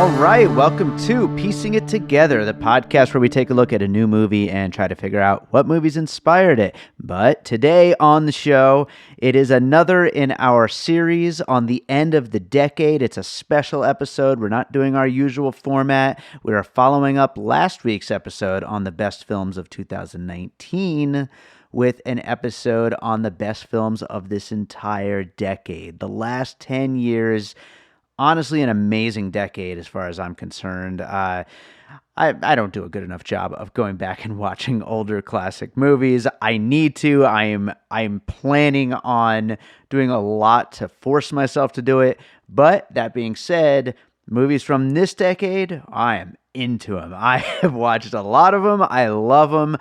All right, welcome to Piecing It Together, the podcast where we take a look at a new movie and try to figure out what movies inspired it. But today on the show, it is another in our series on the end of the decade. It's a special episode. We're not doing our usual format. We are following up last week's episode on the best films of 2019 with an episode on the best films of this entire decade. The last 10 years, honestly, an amazing decade as far as I'm concerned. I don't do a good enough job of going back and watching older classic movies. I need to. I'm planning on doing a lot to force myself to do it. But that being said, movies from this decade, I am into them. I have watched a lot of them. I love them.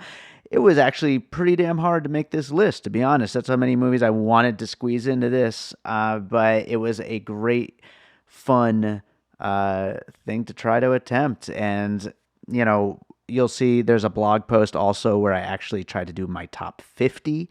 It was actually pretty damn hard to make this list, to be honest. That's how many movies I wanted to squeeze into this. But it was a great, fun thing to try to attempt. And, you know, you'll see there's a blog post also where I actually tried to do my top 50.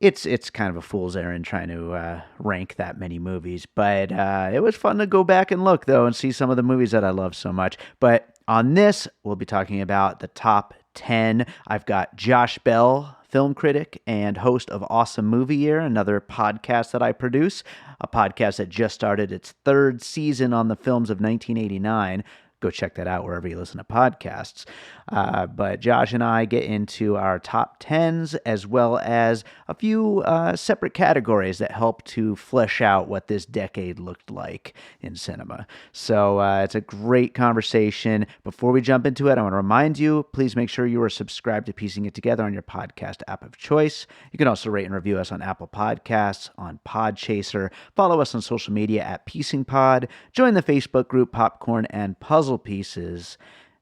It's kind of a fool's errand trying to rank that many movies. But it was fun to go back and look, though, and see some of the movies that I love so much. But on this, we'll be talking about the top 10. I've got Josh Bell, film critic and host of Awesome Movie Year, another podcast that I produce, a podcast that just started its third season on the films of 1989. Go check that out wherever you listen to podcasts. But Josh and I get into our top 10s as well as a few separate categories that help to flesh out what this decade looked like in cinema. So it's a great conversation. Before we jump into it, I want to remind you, please make sure you are subscribed to Piecing It Together on your podcast app of choice. You can also rate and review us on Apple Podcasts, on Podchaser. Follow us on social media at Piecing Pod. Join the Facebook group Popcorn and Puzzle Pieces.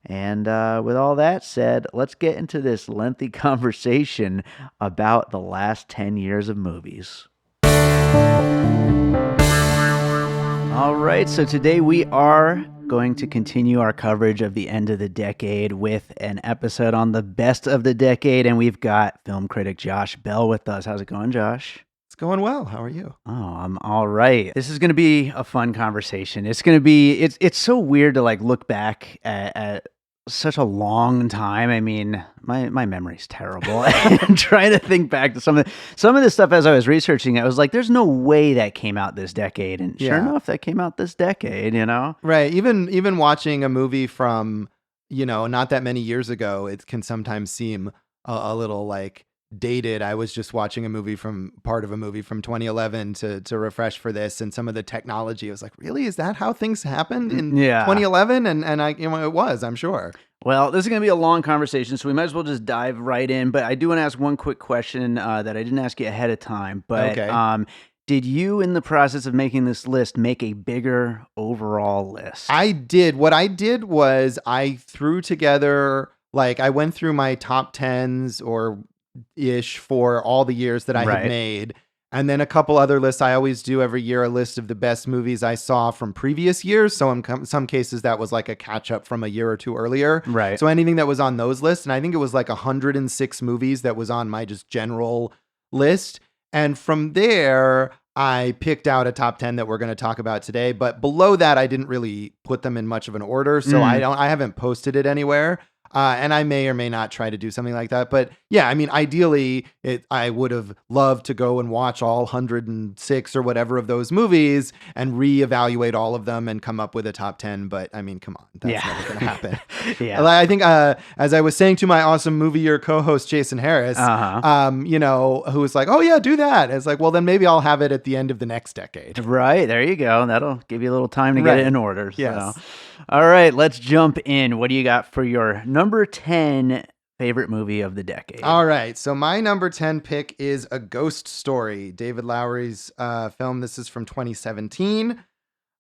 And with all that said, let's get into this lengthy conversation about the last 10 years of movies. All right, so today we are going to continue our coverage of the end of the decade with an episode on the best of the decade, and we've got film critic Josh Bell with us. How's it going, Josh? It's going well. How are you? Oh, I'm all right. This is going to be a fun conversation. It's going to be, it's so weird to like look back at such a long time. I mean, my memory's terrible. And trying to think back to some of this stuff as I was researching, I was like, there's no way that came out this decade. And sure enough, that came out this decade, you know? Right. Even watching a movie from, not that many years ago, it can sometimes seem a little like dated. I was just watching part of a movie from 2011 to refresh for this, and some of the technology, I was like, really, is that how things happened in 2011? And I, it was, I'm sure. Well, this is going to be a long conversation, so we might as well just dive right in. But I do want to ask one quick question that I didn't ask you ahead of time. But okay. Did you, in the process of making this list, make a bigger overall list? I did. What I did was I threw together, like, I went through my top 10s or ish for all the years that I had made. And then a couple other lists. I always do every year a list of the best movies I saw from previous years. So in some cases that was like a catch up from a year or two earlier. Right. So anything that was on those lists. And I think it was like 106 movies that was on my just general list. And from there, I picked out a top 10 that we're going to talk about today. But below that, I didn't really put them in much of an order. So I haven't posted it anywhere. And I may or may not try to do something like that. But yeah, I mean, ideally, I would have loved to go and watch all 106 or whatever of those movies and reevaluate all of them and come up with a top 10. But I mean, come on, that's never going to happen. I think as I was saying to my Awesome Movie Year co-host, Jason Harris, who was like, oh yeah, do that. It's like, well, then maybe I'll have it at the end of the next decade. Right. There you go. That'll give you a little time to get it in order. Yes. So. All right, let's jump in. What do you got for your number 10 favorite movie of the decade? All right, so my number 10 pick is A Ghost Story, David Lowery's film. This is from 2017,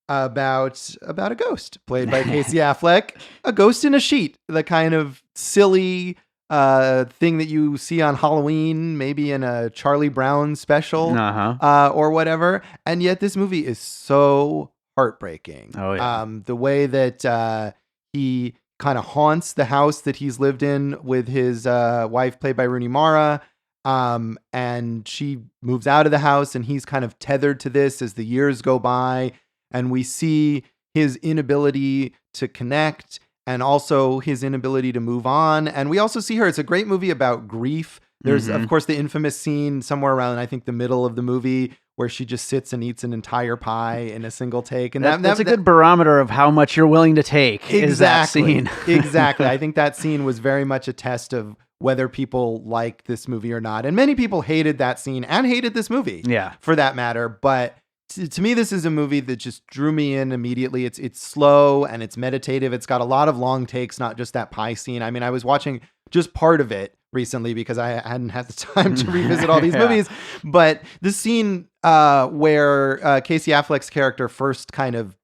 about a ghost played by Casey Affleck. A ghost in a sheet, the kind of silly thing that you see on Halloween, maybe in a Charlie Brown special or whatever. And yet this movie is so heartbreaking. Oh, yeah. The way that he kind of haunts the house that he's lived in with his wife, played by Rooney Mara. And she moves out of the house, and he's kind of tethered to this as the years go by. And we see his inability to connect and also his inability to move on. And we also see her. It's a great movie about grief. There's, of course, the infamous scene somewhere around, I think, the middle of the movie where she just sits and eats an entire pie in a single take. And that's a good barometer of how much you're willing to take. Exactly. Is that scene. Exactly. I think that scene was very much a test of whether people like this movie or not. And many people hated that scene and hated this movie, for that matter. But to me, this is a movie that just drew me in immediately. It's slow and it's meditative. It's got a lot of long takes, not just that pie scene. I mean, I was watching just part of it recently because I hadn't had the time to revisit all these movies. But the scene where Casey Affleck's character first kind of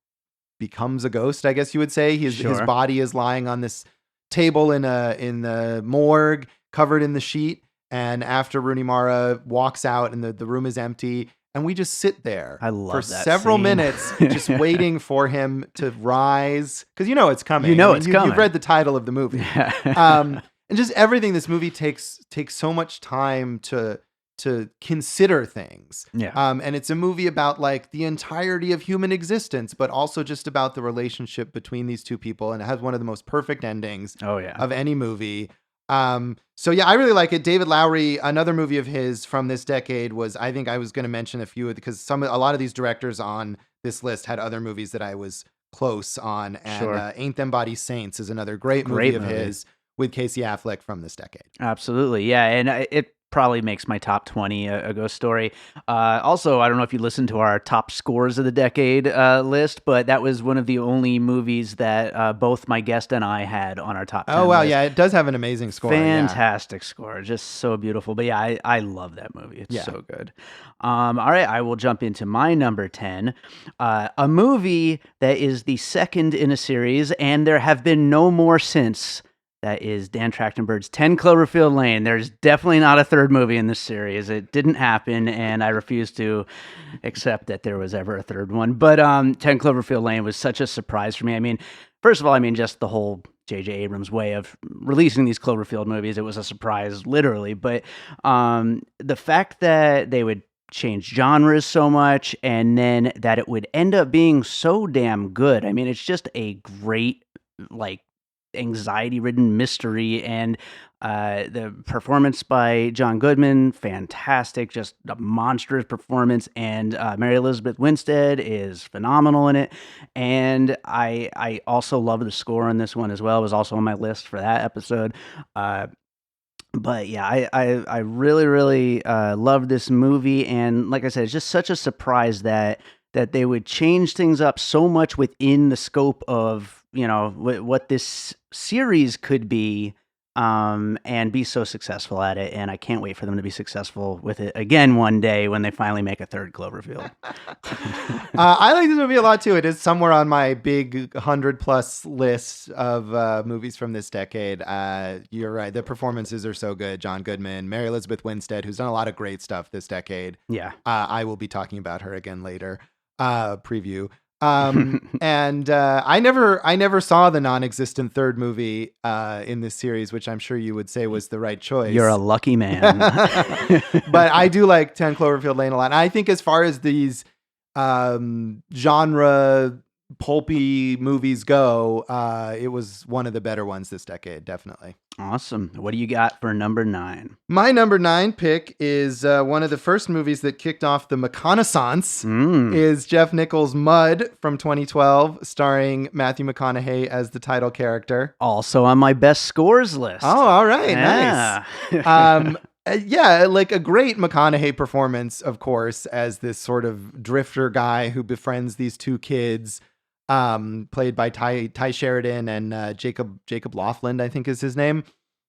becomes a ghost, I guess you would say. His body is lying on this table in the morgue, covered in the sheet. And after Rooney Mara walks out and the room is empty, and we just sit there for several minutes, just waiting for him to rise. Because it's coming. It's coming. You've read the title of the movie. And just everything, this movie takes so much time to consider things. And it's a movie about like the entirety of human existence, but also just about the relationship between these two people. And it has one of the most perfect endings of any movie. So I really like it. David Lowery, another movie of his from this decade was, I think I was going to mention a few because a lot of these directors on this list had other movies that I was close on. And Ain't Them Body Saints is another great movie of his with Casey Affleck from this decade. Absolutely. Yeah. And it probably makes my top 20 a ghost story. Also, I don't know if you listened to our top scores of the decade list, but that was one of the only movies that both my guest and I had on our top 10 Oh, wow. list. Yeah, it does have an amazing score. Fantastic score. Just so beautiful. But yeah, I love that movie. It's so good. All right, I will jump into my number 10. A movie that is the second in a series, and there have been no more since. That is Dan Trachtenberg's 10 Cloverfield Lane. There's definitely not a third movie in this series. It didn't happen, and I refuse to accept that there was ever a third one. But 10 Cloverfield Lane was such a surprise for me. I mean, first of all, just the whole J.J. Abrams' way of releasing these Cloverfield movies, it was a surprise, literally. But the fact that they would change genres so much, and then that it would end up being so damn good. I mean, it's just a great, anxiety-ridden mystery, and the performance by John Goodman, fantastic, just a monstrous performance, and Mary Elizabeth Winstead is phenomenal in it, and I also love the score on this one as well. It was also on my list for that episode. But yeah, I really, really love this movie, and like I said, it's just such a surprise that they would change things up so much within the scope of what this series could be, and be so successful at it. And I can't wait for them to be successful with it again one day when they finally make a third Cloverfield. I like this movie a lot too. It is somewhere on my big 100+ list of movies from this decade. You're right. The performances are so good. John Goodman, Mary Elizabeth Winstead, who's done a lot of great stuff this decade. Yeah. I will be talking about her again later. Preview. And I never saw the non-existent third movie in this series, which I'm sure you would say was the right choice. You're a lucky man. But I do like 10 Cloverfield Lane a lot. And I think as far as these genre pulpy movies go, it was one of the better ones this decade, definitely. Awesome. What do you got for number 9? My number 9 pick is one of the first movies that kicked off the McConaissance. Is Jeff Nichols' Mud from 2012, starring Matthew McConaughey as the title character. Also on my best scores list. Oh, all right. Nice. Yeah, like a great McConaughey performance, of course, as this sort of drifter guy who befriends these two kids. Played by Ty Sheridan and Jacob Laughlin, I think is his name,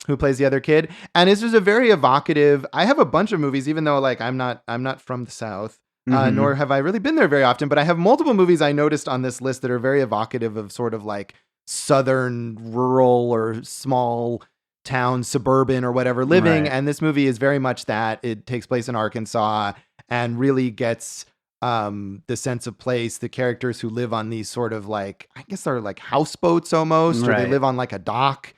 who plays the other kid. And this was a very evocative. I have a bunch of movies, even though I'm not from the South, nor have I really been there very often. But I have multiple movies I noticed on this list that are very evocative of sort of like Southern, rural, or small town, suburban, or whatever living. Right. And this movie is very much that. It takes place in Arkansas and really gets the sense of place, the characters who live on these sort of I guess they're like houseboats almost, or they live on like a dock.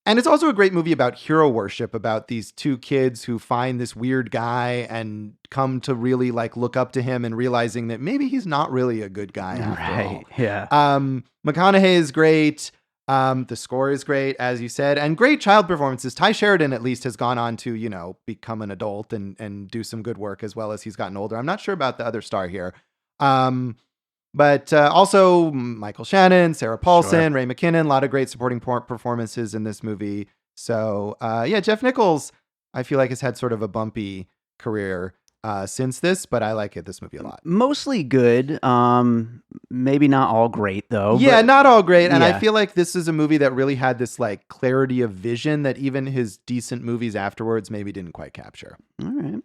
And it's also a great movie about hero worship, about these two kids who find this weird guy and come to really like look up to him and realizing that maybe he's not really a good guy after all. Yeah. McConaughey is great. The score is great, as you said, and great child performances. Ty Sheridan at least has gone on to, become an adult and do some good work as well as he's gotten older. I'm not sure about the other star here. But also Michael Shannon, Sarah Paulson, Ray McKinnon, a lot of great supporting performances in this movie. So Jeff Nichols, I feel like has had sort of a bumpy career since this, but I like this movie a lot. Mostly good. Maybe not all great though. Yeah, not all great. And I feel like this is a movie that really had this like clarity of vision that even his decent movies afterwards maybe didn't quite capture. All right.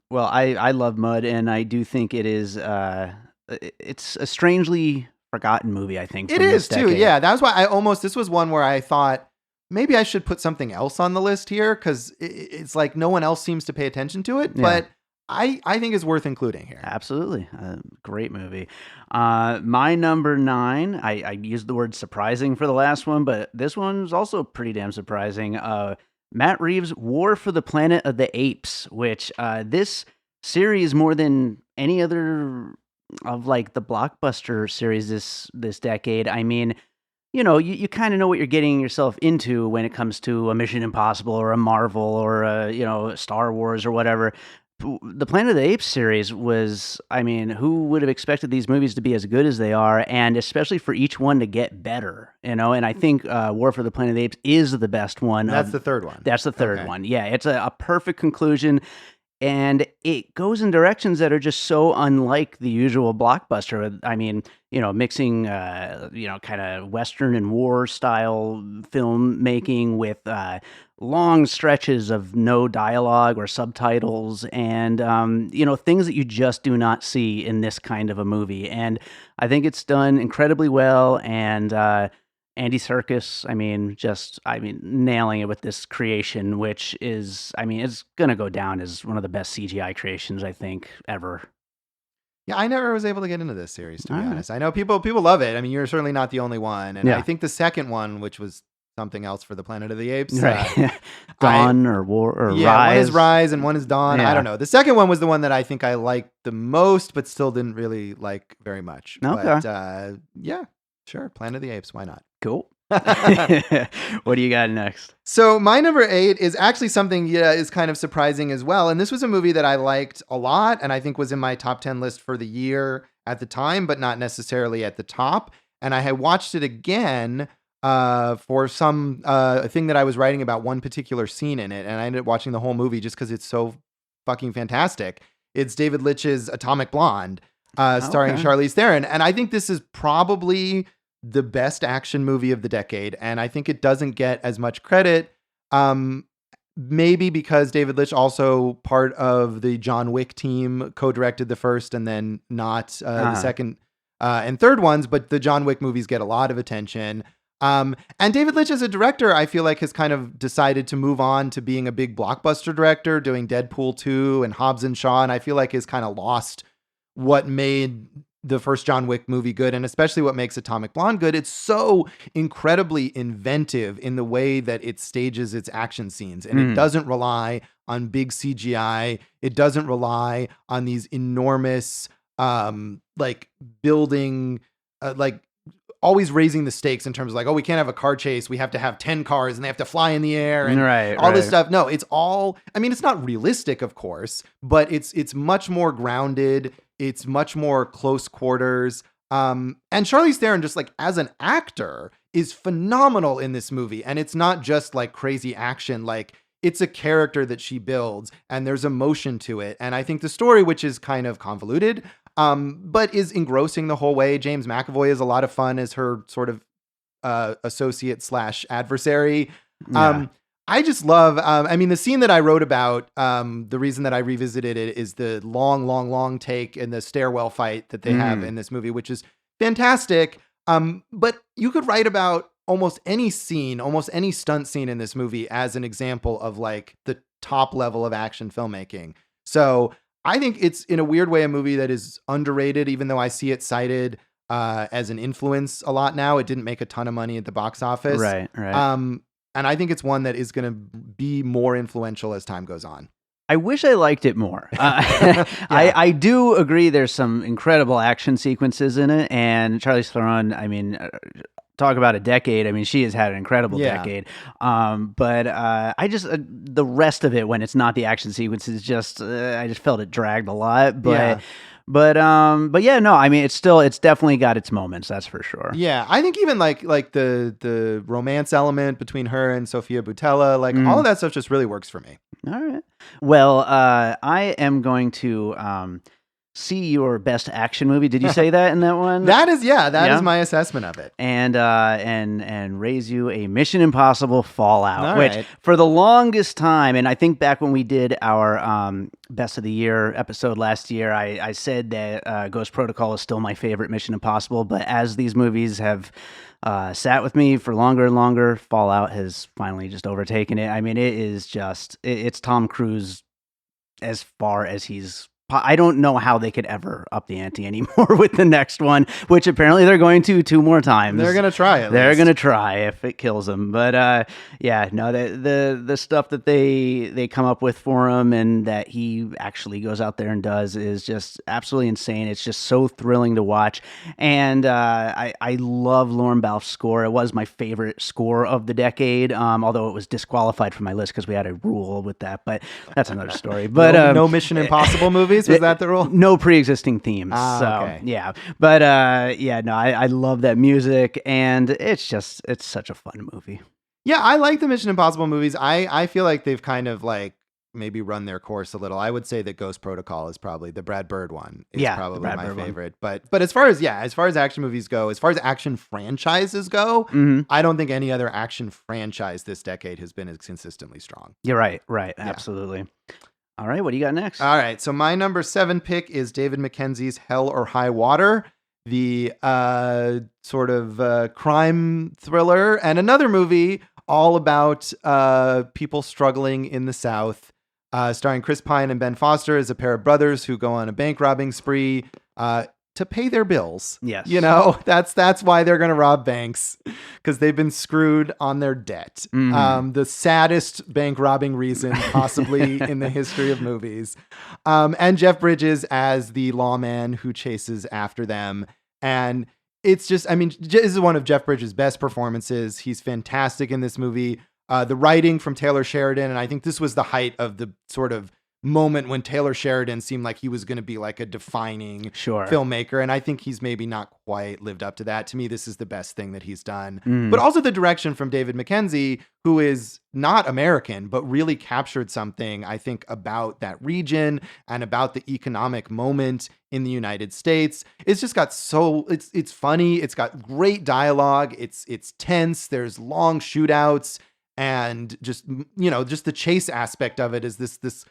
Well, I love Mud, and I do think it is it's a strangely forgotten movie, I think. It is too. Yeah, that's why this was one where I thought maybe I should put something else on the list here because it's like no one else seems to pay attention to it, but I think it's worth including here. Absolutely. Great movie. My number 9, I used the word surprising for the last one, but this one's also pretty damn surprising. Matt Reeves' War for the Planet of the Apes, which this series more than any other of like the blockbuster series this decade. I mean, you kind of know what you're getting yourself into when it comes to a Mission Impossible or a Marvel or a Star Wars or whatever. The Planet of the Apes series was, I mean, who would have expected these movies to be as good as they are, and especially for each one to get better, and I think War for the Planet of the Apes is the best one. That's the third one. That's the third one. Yeah, it's a perfect conclusion. And it goes in directions that are just so unlike the usual blockbuster. I mean, mixing, kind of Western and war style filmmaking with long stretches of no dialogue or subtitles and, things that you just do not see in this kind of a movie. And I think it's done incredibly well. And, Andy Serkis, nailing it with this creation, which is, it's going to go down as one of the best CGI creations, I think, ever. Yeah, I never was able to get into this series, to be honest. I know people love it. I mean, you're certainly not the only one. And I think the second one, which was something else for the Planet of the Apes. Right. Dawn or War or Rise. One is Rise and one is Dawn. Yeah. I don't know. The second one was the one that I think I liked the most, but still didn't really like very much. Okay. But sure. Planet of the Apes. Why not? Cool. What do you got next? So my number 8 is actually something is kind of surprising as well. And this was a movie that I liked a lot and I think was in my top 10 list for the year at the time, but not necessarily at the top. And I had watched it again for some thing that I was writing about one particular scene in it. And I ended up watching the whole movie just because it's so fucking fantastic. It's David Leitch's Atomic Blonde, starring Charlize Theron. And I think this is probably the best action movie of the decade. And I think it doesn't get as much credit. Maybe because David Leitch, also part of the John Wick team, co-directed the first and then not the second and third ones, but the John Wick movies get a lot of attention. And David Leitch as a director, I feel like has kind of decided to move on to being a big blockbuster director, doing Deadpool 2 and Hobbs and Shaw. And I feel like has kind of lost what made the first John Wick movie good, and especially what makes Atomic Blonde good. It's so incredibly inventive in the way that it stages its action scenes, and it doesn't rely on big CGI. It doesn't rely on these enormous, building, always raising the stakes in terms of like, oh, we can't have a car chase. We have to have 10 cars and they have to fly in the air and all this stuff. No, it's all, it's not realistic, of course, but it's much more grounded. It's much more close quarters. And Charlize Theron, just like as an actor, is phenomenal in this movie. And it's not just like crazy action. Like it's a character that she builds and there's emotion to it. And I think the story, which is kind of convoluted, but is engrossing the whole way. James McAvoy is a lot of fun as her sort of associate / adversary. Yeah. I just love, the scene that I wrote about, the reason that I revisited it is the long take in the stairwell fight that they have in this movie, which is fantastic. But you could write about almost any scene, almost any stunt scene in this movie as an example of like the top level of action filmmaking. So I think it's in a weird way a movie that is underrated, even though I see it cited as an influence a lot now. It didn't make a ton of money at the box office. Right. And I think it's one that is going to be more influential as time goes on. I wish I liked it more. I do agree there's some incredible action sequences in it, and Charlize Theron, I mean, talk about a decade. I mean, she has had an incredible decade. But I just, the rest of it, when it's not the action sequences, just, I just felt it dragged a lot. But yeah, no, I mean, it's definitely got its moments, that's for sure. Yeah, I think even like the romance element between her and Sofia Boutella, like all of that stuff just really works for me. All right. Well, I am going to see your best action movie. Did you say that in that one? That is my assessment of it. And raise you a Mission Impossible Fallout, which right. for the longest time, and I think back when we did our Best of the Year episode last year, I said that Ghost Protocol is still my favorite Mission Impossible, but as these movies have sat with me for longer and longer, Fallout has finally just overtaken it. I mean, it is just, it's Tom Cruise as far as he's, I don't know how they could ever up the ante anymore with the next one, which apparently they're going to 2 more times. They're going to try it. They're going to try if it kills them. But yeah, no, the stuff that they come up with for him and that he actually goes out there and does is just absolutely insane. It's just so thrilling to watch. And I love Lorne Balfe's score. It was my favorite score of the decade, although it was disqualified from my list because we had a rule with that. But that's another story. But no Mission Impossible movies? Was that the rule? No pre-existing themes. Okay. Yeah. But no, I love that music, and it's such a fun movie. Yeah, I like the Mission Impossible movies. I feel like they've kind of like maybe run their course a little. I would say that Ghost Protocol is probably the Brad Bird one. Is probably my favorite. But as far as action movies go, as far as action franchises go, I don't think any other action franchise this decade has been as consistently strong. You're right. Right. Absolutely. All right, what do you got next? All right, so my number 7 pick is David Mackenzie's Hell or High Water, the sort of crime thriller, and another movie all about people struggling in the South, starring Chris Pine and Ben Foster as a pair of brothers who go on a bank robbing spree to pay their bills. Yes. You know, that's why they're going to rob banks, because they've been screwed on their debt. The saddest bank robbing reason possibly in the history of movies. And Jeff Bridges as the lawman who chases after them. And it's just, I mean, this is one of Jeff Bridges' best performances. He's fantastic in this movie. The writing from Taylor Sheridan, and I think this was the height of the sort of moment when Taylor Sheridan seemed like he was going to be like a defining filmmaker, and I think he's maybe not quite lived up to that. To me, this is the best thing that he's done. But also the direction from David Mackenzie, who is not American, but really captured something, I think, about that region and about the economic moment in the United States. It's just got it's funny, it's got great dialogue, it's tense, there's long shootouts, and just, you know, just the chase aspect of it is this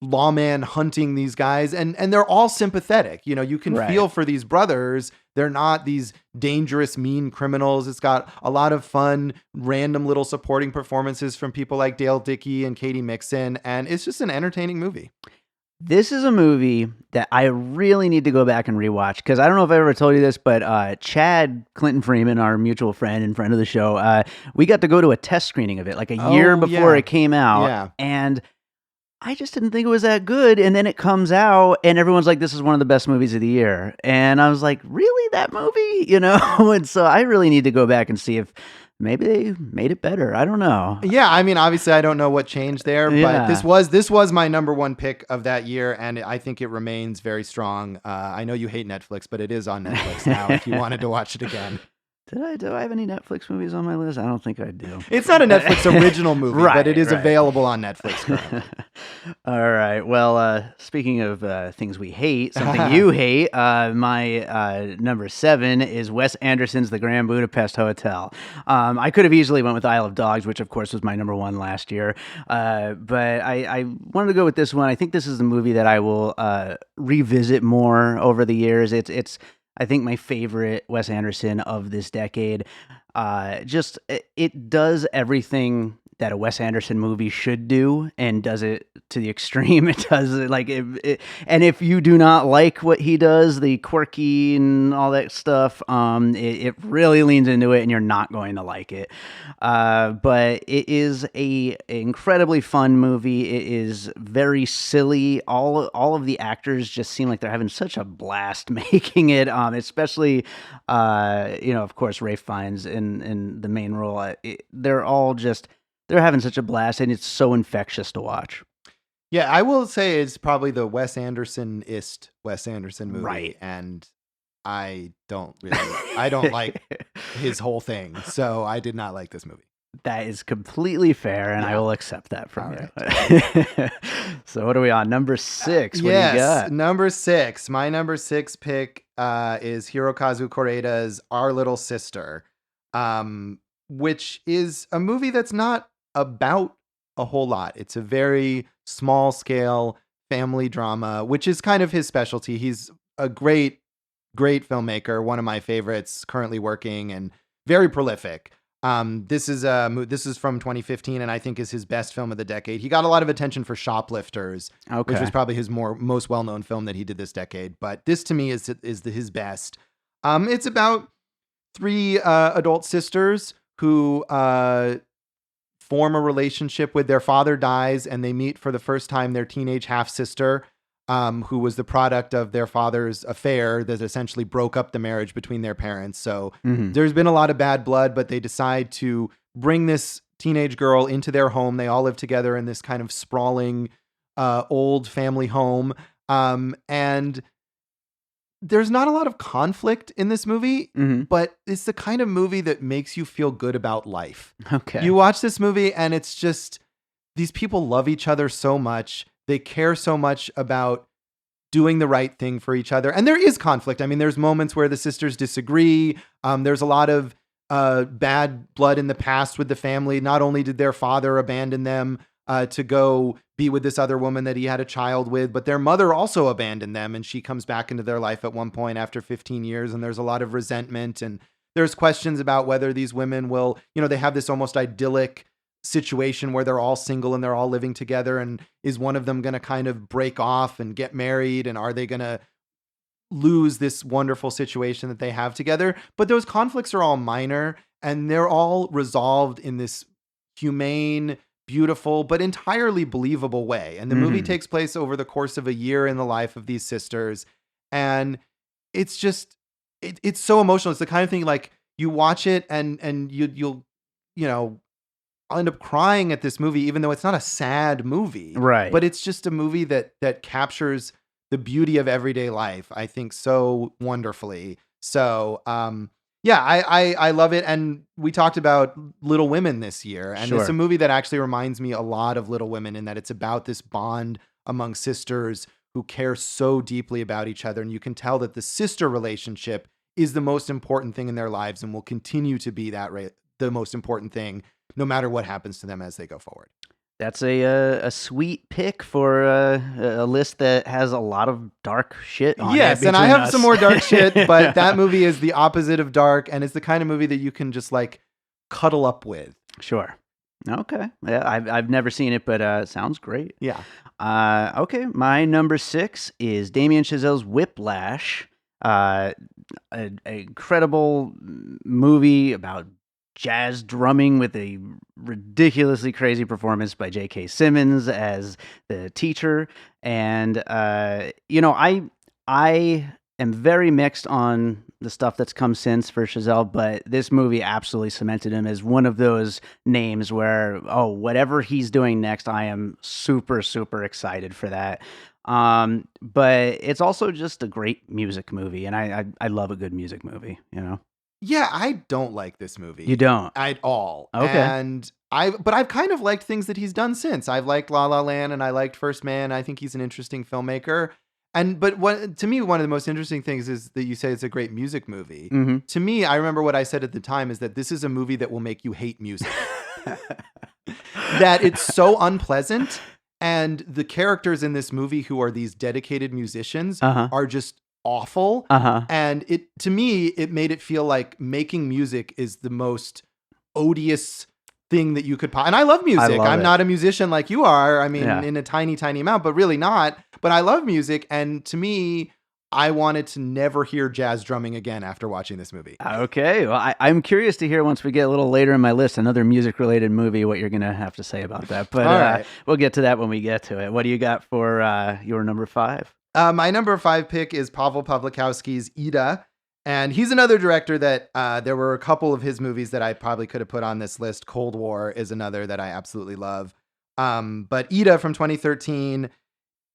lawman hunting these guys, and they're all sympathetic. You know, you can feel for these brothers. They're not these dangerous, mean criminals. It's got a lot of fun, random little supporting performances from people like Dale Dickey and Katie Mixon, and it's just an entertaining movie. This is a movie that I really need to go back and rewatch, because I don't know if I ever told you this, but Chad Clinton Freeman, our mutual friend and friend of the show, we got to go to a test screening of it like a year before it came out, and I just didn't think it was that good. And then it comes out and everyone's like, this is one of the best movies of the year. And I was like, really, that movie? You know? And so I really need to go back and see if maybe they made it better. I don't know. Yeah, I mean, obviously I don't know what changed there, but this was my number 1 pick of that year, and I think it remains very strong. I know you hate Netflix, but it is on Netflix now if you wanted to watch it again. Do I have any Netflix movies on my list? I don't think I do. It's not a Netflix original movie, but it is available on Netflix currently. All right. Well, speaking of things we hate, something you hate, my number 7 is Wes Anderson's The Grand Budapest Hotel. I could have easily went with Isle of Dogs, which of course was my number 1 last year. But I wanted to go with this one. I think this is the movie that I will revisit more over the years. It's I think my favorite Wes Anderson of this decade. It does everything that a Wes Anderson movie should do, and does it to the extreme. It does it like and if you do not like what he does, the quirky and all that stuff, it really leans into it, and you're not going to like it. But it is a incredibly fun movie. It is very silly. All of the actors just seem like they're having such a blast making it. Especially, of course, Ralph Fiennes in the main role. They're having such a blast, and it's so infectious to watch. Yeah, I will say it's probably the Wes Anderson-ist Wes Anderson movie. Right. And I don't like his whole thing. So I did not like this movie. That is completely fair, and I will accept that from All you. So what are we on? Number 6. What do you got? Number 6. My number 6 pick is Hirokazu Koreeda's Our Little Sister, which is a movie that's not about a whole lot. It's a very small scale family drama, which is kind of his specialty. He's a great filmmaker, one of my favorites, currently working and very prolific. This is from 2015, and I think is his best film of the decade. He got a lot of attention for Shoplifters, which was probably his most well-known film that he did this decade. But this to me is his best. It's about 3 adult sisters who form a relationship with their father dies, and they meet for the first time their teenage half-sister, who was the product of their father's affair that essentially broke up the marriage between their parents. So there's been a lot of bad blood, but they decide to bring this teenage girl into their home. They all live together in this kind of sprawling old family home. And there's not a lot of conflict in this movie, but it's the kind of movie that makes you feel good about life. Okay. You watch this movie and it's just, these people love each other so much. They care so much about doing the right thing for each other. And there is conflict. I mean, there's moments where the sisters disagree. There's a lot of bad blood in the past with the family. Not only did their father abandon them to go be with this other woman that he had a child with, but their mother also abandoned them, and she comes back into their life at one point after 15 years, and there's a lot of resentment, and there's questions about whether these women will, they have this almost idyllic situation where they're all single and they're all living together, and is one of them going to kind of break off and get married, and are they going to lose this wonderful situation that they have together? But those conflicts are all minor, and they're all resolved in this humane, beautiful, but entirely believable way. And the movie takes place over the course of a year in the life of these sisters. And it's just, it's so emotional. It's the kind of thing like you watch it and you'll end up crying at this movie, even though it's not a sad movie. Right. But it's just a movie that captures the beauty of everyday life, I think, so wonderfully. So, yeah, I love it. And we talked about Little Women this year. And It's a movie that actually reminds me a lot of Little Women, in that it's about this bond among sisters who care so deeply about each other. And you can tell that the sister relationship is the most important thing in their lives and will continue to be the most important thing, no matter what happens to them as they go forward. That's a sweet pick for a list that has a lot of dark shit on it. Yes, and I have some more dark shit, but that movie is the opposite of dark, and it's the kind of movie that you can just like cuddle up with. Sure. Okay. Yeah, I've never seen it, but sounds great. Yeah. Okay, my number 6 is Damien Chazelle's Whiplash. An incredible movie about jazz drumming with a ridiculously crazy performance by J.K. Simmons as the teacher. And, I am very mixed on the stuff that's come since for Chazelle, but this movie absolutely cemented him as one of those names where, whatever he's doing next, I am super, super excited for that. But it's also just a great music movie, and I love a good music movie, Yeah, I don't like this movie. You don't? At all. Okay. And But I've kind of liked things that he's done since. I've liked La La Land, and I liked First Man. I think he's an interesting filmmaker. But to me, one of the most interesting things is that you say it's a great music movie. To me, I remember what I said at the time is that this is a movie that will make you hate music. That it's so unpleasant, and the characters in this movie, who are these dedicated musicians, are just awful. And to me, it made it feel like making music is the most odious thing that you could and I love music. love I'm it. not a musician like you are. I mean, Yeah. in a tiny amount, but really not. But I love music, and to me, I wanted to never hear jazz drumming again after watching this movie. Okay, well, I'm curious to hear once we get a little later in my list, another music-related movie, what you're going to have to say about that. But All right. we'll get to that when we get to it. What do you got for your number 5? My number 5 pick is Pavel Pawlikowski's Ida. And he's another director that there were a couple of his movies that I probably could have put on this list. Cold War is another that I absolutely love. But Ida from 2013,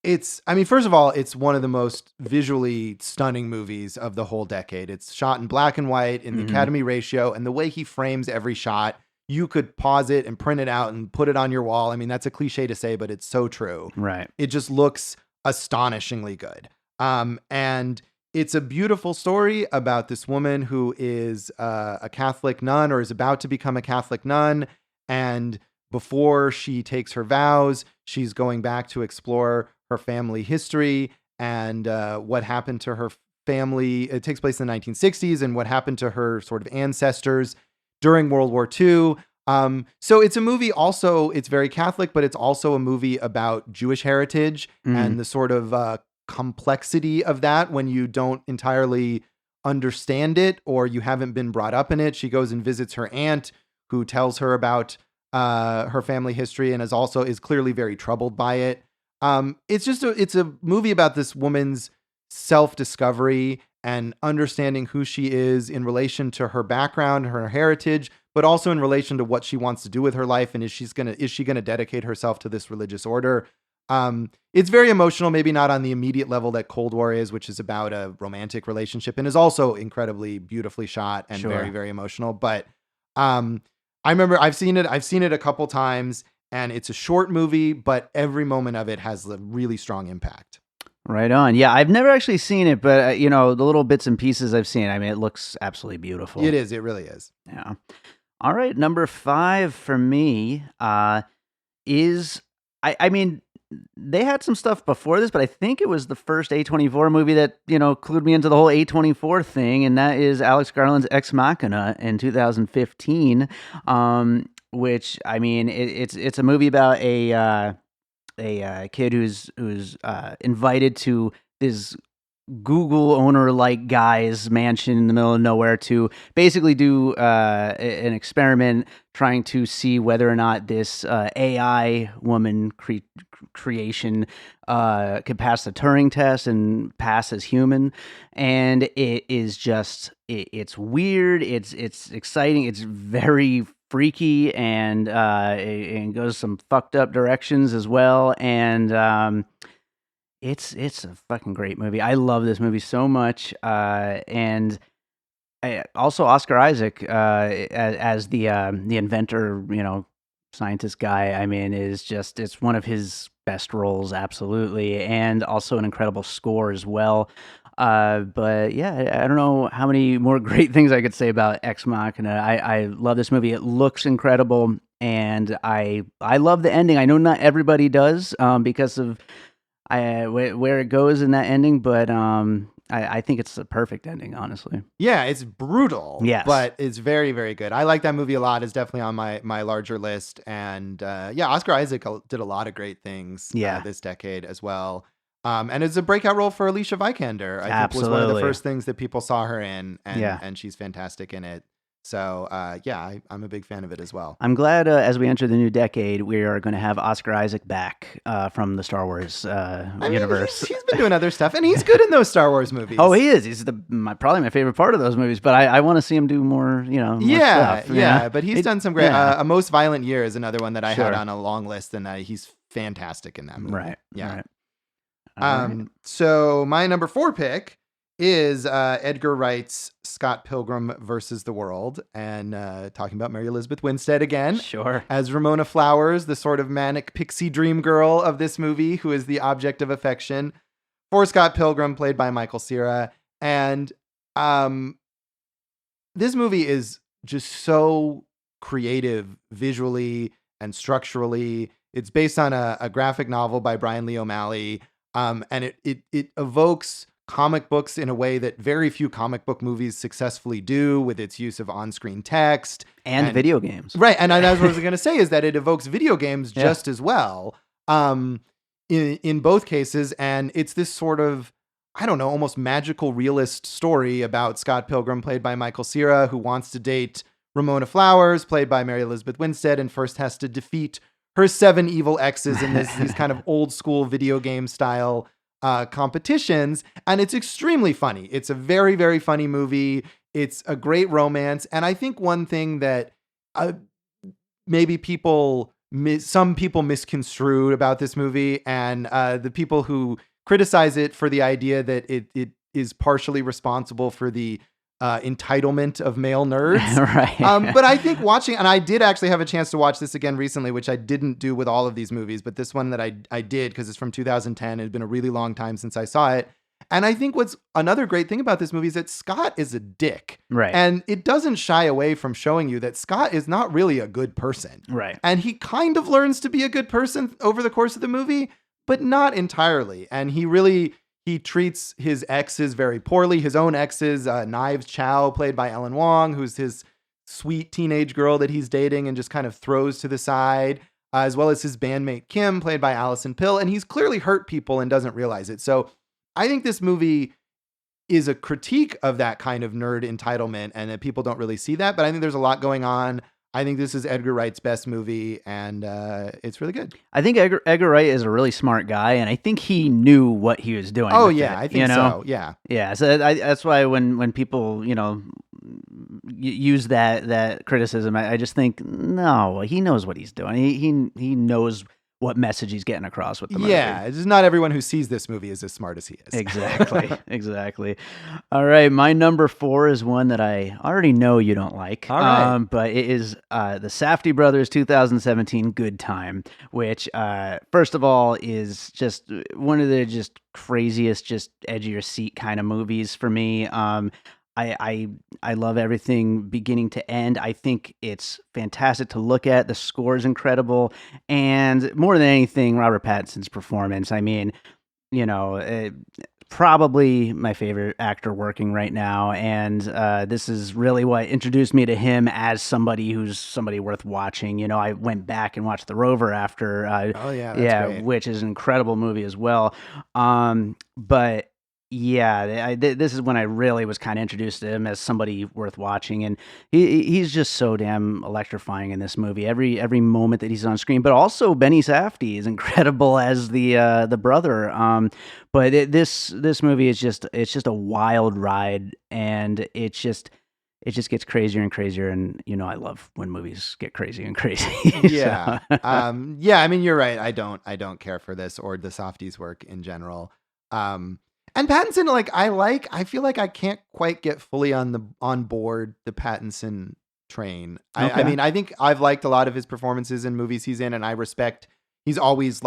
first of all, it's one of the most visually stunning movies of the whole decade. It's shot in black and white in the Academy ratio, and the way he frames every shot, you could pause it and print it out and put it on your wall. I mean, that's a cliche to say, but it's so true. Right. It just looks astonishingly good. And it's a beautiful story about this woman who is a Catholic nun, or is about to become a Catholic nun. And before she takes her vows, she's going back to explore her family history and what happened to her family. It takes place in the 1960s, and what happened to her sort of ancestors during World War II. So it's a movie also, it's very Catholic, but it's also a movie about Jewish heritage and the sort of complexity of that when you don't entirely understand it or you haven't been brought up in it. She goes and visits her aunt, who tells her about her family history and is clearly very troubled by it. It's a movie about this woman's self-discovery and understanding who she is in relation to her background, her heritage, but also in relation to what she wants to do with her life. And is she going to dedicate herself to this religious order? It's very emotional, maybe not on the immediate level that Cold War is, which is about a romantic relationship and is also incredibly beautifully shot and very, very emotional. But I remember I've seen it a couple times, and it's a short movie, but every moment of it has a really strong impact. Right on. Yeah, I've never actually seen it, but the little bits and pieces I've seen, I mean, it looks absolutely beautiful. It is. It really is. Yeah. All right, number 5 for me is I mean, they had some stuff before this, but I think it was the first A24 movie that, clued me into the whole A24 thing, and that is Alex Garland's Ex Machina in 2015, which, I mean, it's a movie about a kid who's invited to this Google owner-like guy's mansion in the middle of nowhere to basically do an experiment trying to see whether or not this AI woman creation could pass the Turing test and pass as human. And it is just, it's weird, it's exciting, it's very freaky, and it goes some fucked up directions as well. And it's a fucking great movie. I love this movie so much. And also Oscar Isaac as the inventor, scientist guy. I mean, it's one of his best roles, absolutely, and also an incredible score as well. But yeah, I don't know how many more great things I could say about Ex Machina. I love this movie. It looks incredible, and I love the ending. I know not everybody does because of where it goes in that ending, but I think it's a perfect ending, honestly. Yeah, it's brutal, yes, but it's very, very good. I like that movie a lot. It's definitely on my larger list. And Oscar Isaac did a lot of great things this decade as well. And it's a breakout role for Alicia Vikander. I think was one of the first things that people saw her in, and she's fantastic in it. So, I'm a big fan of it as well. I'm glad as we enter the new decade, we are going to have Oscar Isaac back from the Star Wars universe. He's been doing other stuff, and he's good in those Star Wars movies. Oh, he is. He's probably my favorite part of those movies, but I want to see him do more, more stuff. Yeah, but he's done some great... A Most Violent Year is another one that I had on a long list, and he's fantastic in that movie. Right. Yeah. Right. So my number 4 pick is Edgar Wright's Scott Pilgrim versus the World, and talking about Mary Elizabeth Winstead again. Sure. As Ramona Flowers, the sort of manic pixie dream girl of this movie, who is the object of affection for Scott Pilgrim, played by Michael Cera. And this movie is just so creative visually and structurally. It's based on a graphic novel by Brian Lee O'Malley, and it evokes comic books in a way that very few comic book movies successfully do, with its use of on-screen text and video games. Right. And that's what I was going to say, is that it evokes video games just as well, in both cases. And it's this sort of, I don't know, almost magical realist story about Scott Pilgrim, played by Michael Cera, who wants to date Ramona Flowers, played by Mary Elizabeth Winstead, and first has to defeat her 7 evil exes in these kind of old school video game style competitions. And it's extremely funny. It's a very, very funny movie. It's a great romance. And I think one thing that maybe some people misconstrued about this movie, and the people who criticize it for the idea that it is partially responsible for the entitlement of male nerds. Right. But I think watching, and I did actually have a chance to watch this again recently, which I didn't do with all of these movies, but this one that I did, because it's from 2010. It had been a really long time since I saw it. And I think what's another great thing about this movie is that Scott is a dick. Right. And it doesn't shy away from showing you that Scott is not really a good person. Right. And he kind of learns to be a good person over the course of the movie, but not entirely. And he treats his exes very poorly. His own exes, Knives Chow, played by Ellen Wong, who's his sweet teenage girl that he's dating and just kind of throws to the side, as well as his bandmate Kim, played by Allison Pill. And he's clearly hurt people and doesn't realize it. So I think this movie is a critique of that kind of nerd entitlement, and that people don't really see that. But I think there's a lot going on. I think this is Edgar Wright's best movie, and it's really good. I think Edgar Wright is a really smart guy, and I think he knew what he was doing. Oh, with yeah, it, I think so. Yeah. Yeah. So that's why when people, use that criticism, I just think, no, he knows what he's doing. He knows what message he's getting across with the movie. Yeah, it's just not everyone who sees this movie is as smart as he is. Exactly. Exactly. All right. My number 4 is one that I already know you don't like. All right. But it is the Safdie Brothers 2017 Good Time, which, first of all, is just one of the just craziest, just edge of your seat kind of movies for me. I love everything beginning to end. I think it's fantastic to look at. The score is incredible. And more than anything, Robert Pattinson's performance. I mean, probably my favorite actor working right now. And this is really what introduced me to him as somebody worth watching. I went back and watched The Rover after. That's great. Which is an incredible movie as well. But yeah, this is when I really was kind of introduced to him as somebody worth watching, and he's just so damn electrifying in this movie. Every moment that he's on screen, but also Benny Safdie is incredible as the brother. But this movie is just a wild ride, and it just gets crazier and crazier. And I love when movies get crazy and crazy. Yeah, yeah. I mean, you're right. I don't care for this or the Safdie's work in general. And Pattinson, I feel like I can't quite get fully on board the Pattinson train. Okay. I mean, I think I've liked a lot of his performances in movies he's in, and I respect he's always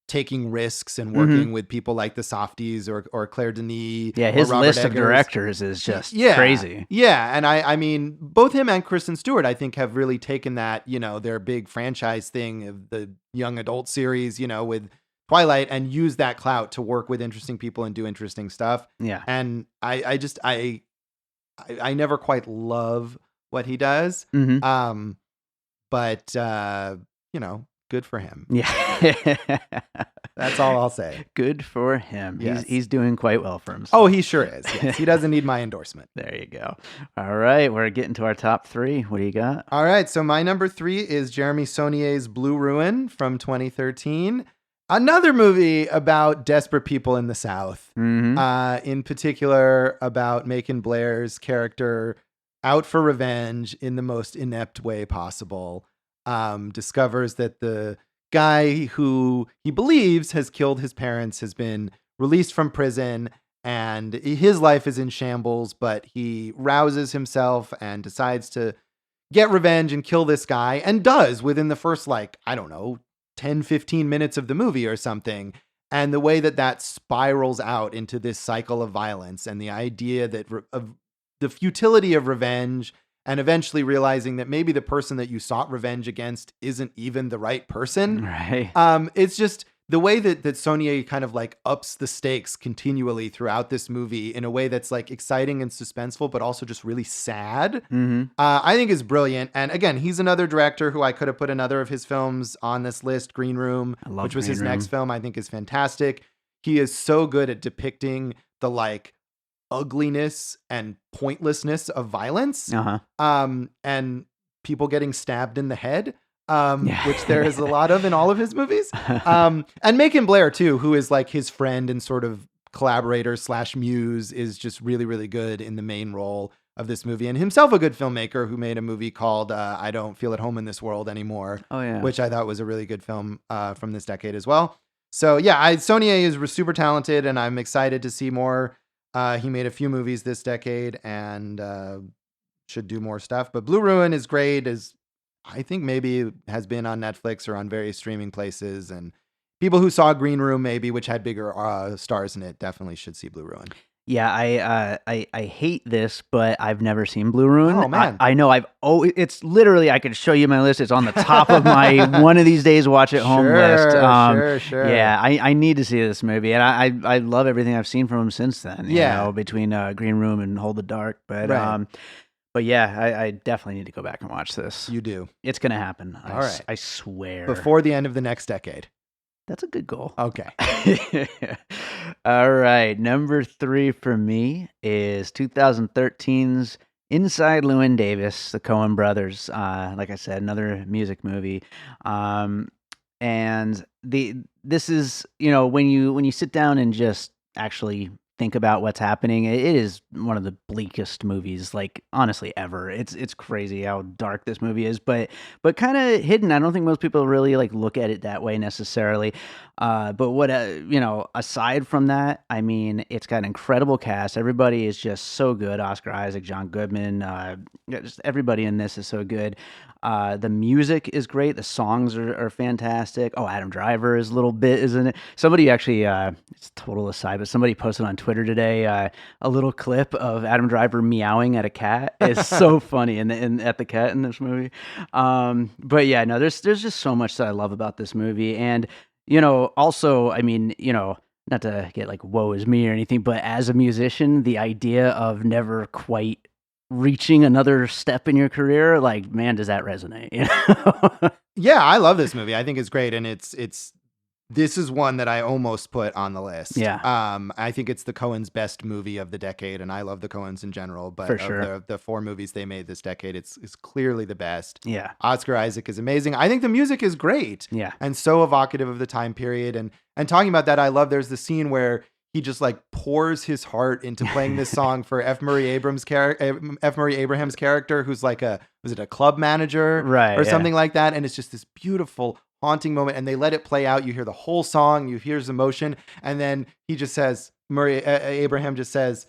taking risks and working with people like the Safdies or Claire Denis. Yeah, his or Robert list Eggers. of directors is just crazy. Yeah, and I mean, both him and Kristen Stewart, I think, have really taken that, their big franchise thing of the young adult series, with Twilight, and use that clout to work with interesting people and do interesting stuff. Yeah. And I never quite love what he does. Mm-hmm. But good for him. Yeah. That's all I'll say. Good for him. Yes. He's doing quite well for himself. Oh, he sure is. Yes. He doesn't need my endorsement. There you go. All right. We're getting to our top 3. What do you got? All right. So my number 3 is Jeremy Saulnier's Blue Ruin from 2013. Another movie about desperate people in the South, in particular about Macon Blair's character out for revenge in the most inept way possible. Discovers that the guy who he believes has killed his parents has been released from prison, and his life is in shambles, but he rouses himself and decides to get revenge and kill this guy, and does within the first, 10, 15 minutes of the movie or something. And the way that spirals out into this cycle of violence, and the idea that of the futility of revenge, and eventually realizing that maybe the person that you sought revenge against isn't even the right person. Right. It's just, the way that Saulnier kind of like ups the stakes continually throughout this movie in a way that's like exciting and suspenseful, but also just really sad, I think is brilliant. And again, he's another director who I could have put another of his films on this list, Green Room, which was his next film, I think is fantastic. He is so good at depicting the like ugliness and pointlessness of violence, and people getting stabbed in the head. Which there is a lot of in all of his movies. And Macon Blair too, who is like his friend and sort of collaborator / muse, is just really, really good in the main role of this movie, and himself a good filmmaker who made a movie called I Don't Feel at Home in This World Anymore, which I thought was a really good film from this decade as well. So yeah, Saulnier is super talented, and I'm excited to see more. He made a few movies this decade and should do more stuff, but Blue Ruin is great, I think maybe has been on Netflix or on various streaming places, and people who saw Green Room maybe, which had bigger stars in it, definitely should see Blue Ruin. Yeah, I hate this, but I've never seen Blue Ruin. Oh man, I know it's literally, I could show you my list. It's on the top of my one of these days watch at home list. Sure. Yeah, I need to see this movie, and I love everything I've seen from him since then. You know, between Green Room and Hold the Dark, but yeah, I definitely need to go back and watch this. You do. It's going to happen. All right. I swear. Before the end of the next decade. That's a good goal. Okay. All right. Number 3 for me is 2013's Inside Llewyn Davis, the Coen brothers. Like I said, another music movie. And this is, when you sit down and just actually think about what's happening, it is one of the bleakest movies, like honestly ever. It's crazy how dark this movie is, but kind of hidden. I don't think most people really like look at it that way necessarily. But what aside from that, I mean, it's got an incredible cast. Everybody is just so good. Oscar Isaac, John Goodman, just everybody in this is so good. The music is great. The songs are fantastic. Oh, Adam Driver is a little bit, isn't it? Somebody actually, it's a total aside, but somebody posted on Twitter today a little clip of Adam Driver meowing at a cat. It's so funny at the cat in this movie. But yeah, no, there's just so much that I love about this movie. And, also, I mean, not to get like woe is me or anything, but as a musician, the idea of never quite reaching another step in your career, like, man, does that resonate? Yeah, I love this movie. I think it's great, and this is one that I almost put on the list. Yeah. I think it's the Coens' best movie of the decade, and I love the Coens in general, but for sure, of the 4 movies they made this decade, it's clearly the best. Yeah. Oscar Isaac is amazing. I think the music is great. Yeah. And so evocative of the time period. And talking about that, I love there's the scene where he just like pours his heart into playing this song for F. Murray Abraham's character, who's like was it a club manager, right, or something like that? And it's just this beautiful, haunting moment, and they let it play out. You hear the whole song, you hear his emotion, and then he just says, Abraham just says,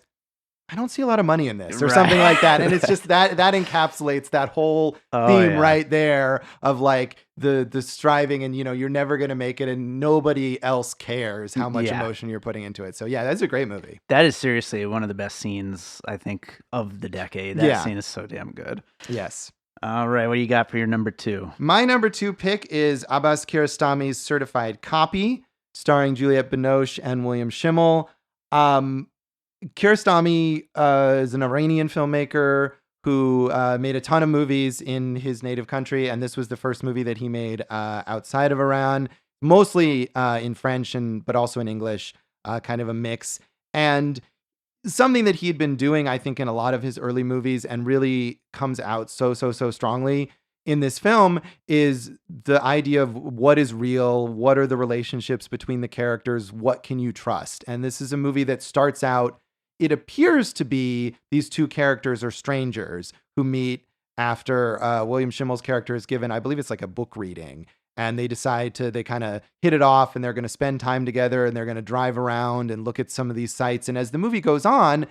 I don't see a lot of money in this, or something like that. And it's just that encapsulates that whole theme right there of like the striving, and you're never going to make it, and nobody else cares how much emotion you're putting into it. So yeah, that's a great movie. That is seriously one of the best scenes, I think, of the decade. That scene is so damn good. Yes. All right, what do you got for your number 2? My number 2 pick is Abbas Kiarostami's Certified Copy, starring Juliette Binoche and William Schimmel. Kiarostami is an Iranian filmmaker who made a ton of movies in his native country, and this was the first movie that he made outside of Iran, mostly in French but also in English, kind of a mix. And something that he had been doing, I think, in a lot of his early movies and really comes out so strongly in this film is the idea of what is real, what are the relationships between the characters, what can you trust? And this is a movie that starts out, it appears to be these 2 characters are strangers who meet after William Schimmel's character is given, I believe it's like a book reading, and they decide they kind of hit it off, and they're going to spend time together, and they're going to drive around and look at some of these sites. And as the movie goes on,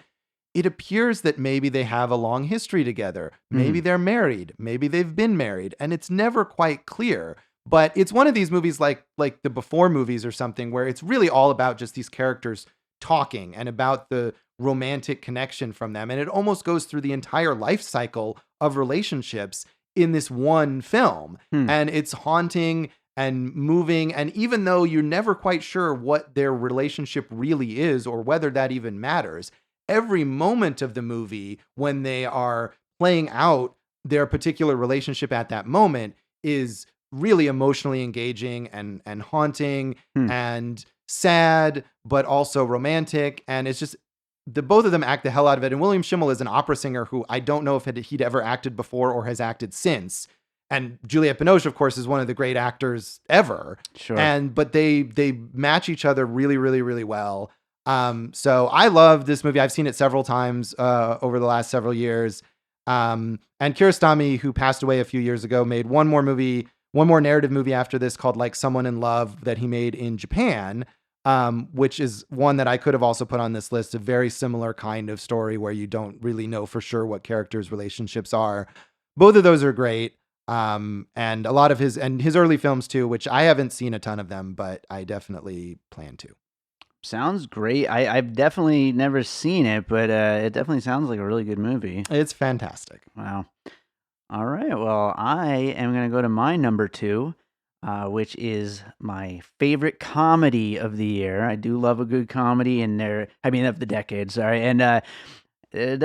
it appears that maybe they have a long history together. Maybe they're married. Maybe they've been married, and it's never quite clear. But it's one of these movies like the Before movies or something, where it's really all about just these characters talking and about the romantic connection from them. And it almost goes through the entire life cycle of relationships in this one film. And it's haunting and moving. And even though you're never quite sure what their relationship really is or whether that even matters, every moment of the movie when they are playing out their particular relationship at that moment is really emotionally engaging and haunting Hmm. and sad, but also romantic. And it's just the both of them act the hell out of it. And William Schimmel is an opera singer who I don't know if he'd ever acted before or has acted since. And Juliette Binoche, of course, is one of the great actors ever. Sure. But they match each other really, really, really well. So I love this movie. I've seen it several times over the last several years. And Kiarostami, who passed away a few years ago, made one more narrative movie after this called Like Someone in Love that he made in Japan, which is one that I could have also put on this list. A very similar kind of story where you don't really know for sure what characters' relationships are. Both of those are great. And a lot of his early films too, which I haven't seen a ton of them, but I definitely plan to. Sounds great. I've definitely never seen it, but it definitely sounds like a really good movie. It's fantastic. Wow. All right. Well, I am going to go to my number 2, which is my favorite comedy of the year. I do love a good comedy of the decade, sorry. And there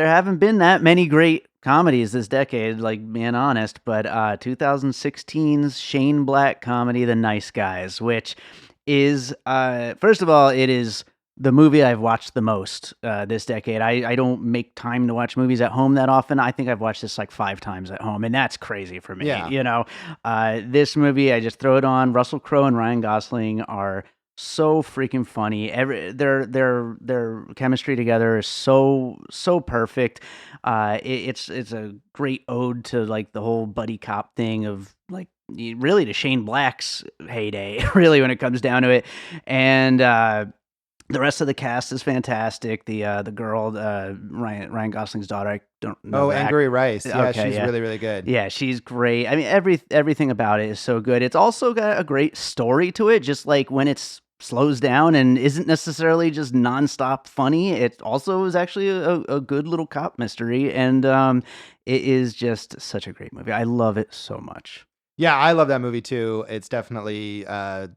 haven't been that many great comedies this decade, like being honest, but 2016's Shane Black comedy, The Nice Guys, which is, first of all, it is the movie I've watched the most this decade. I don't make time to watch movies at home that often. I think I've watched this like 5 times at home, and that's crazy for me. Yeah. This movie, I just throw it on. Russell Crowe and Ryan Gosling are so freaking funny. Their chemistry together is so perfect. It's a great ode to like the whole buddy cop thing of like really to Shane Black's heyday, really, when it comes down to it. And the rest of the cast is fantastic. The girl, Ryan Gosling's daughter, I don't know. Oh, Angry Rice. Yeah, Okay, she's really, really good. Yeah, she's great. I mean, everything about it is so good. It's also got a great story to it, just like when it's slows down and isn't necessarily just nonstop funny. It also is actually a good little cop mystery, and it is just such a great movie. I love it so much. Yeah, I love that movie too. It's definitely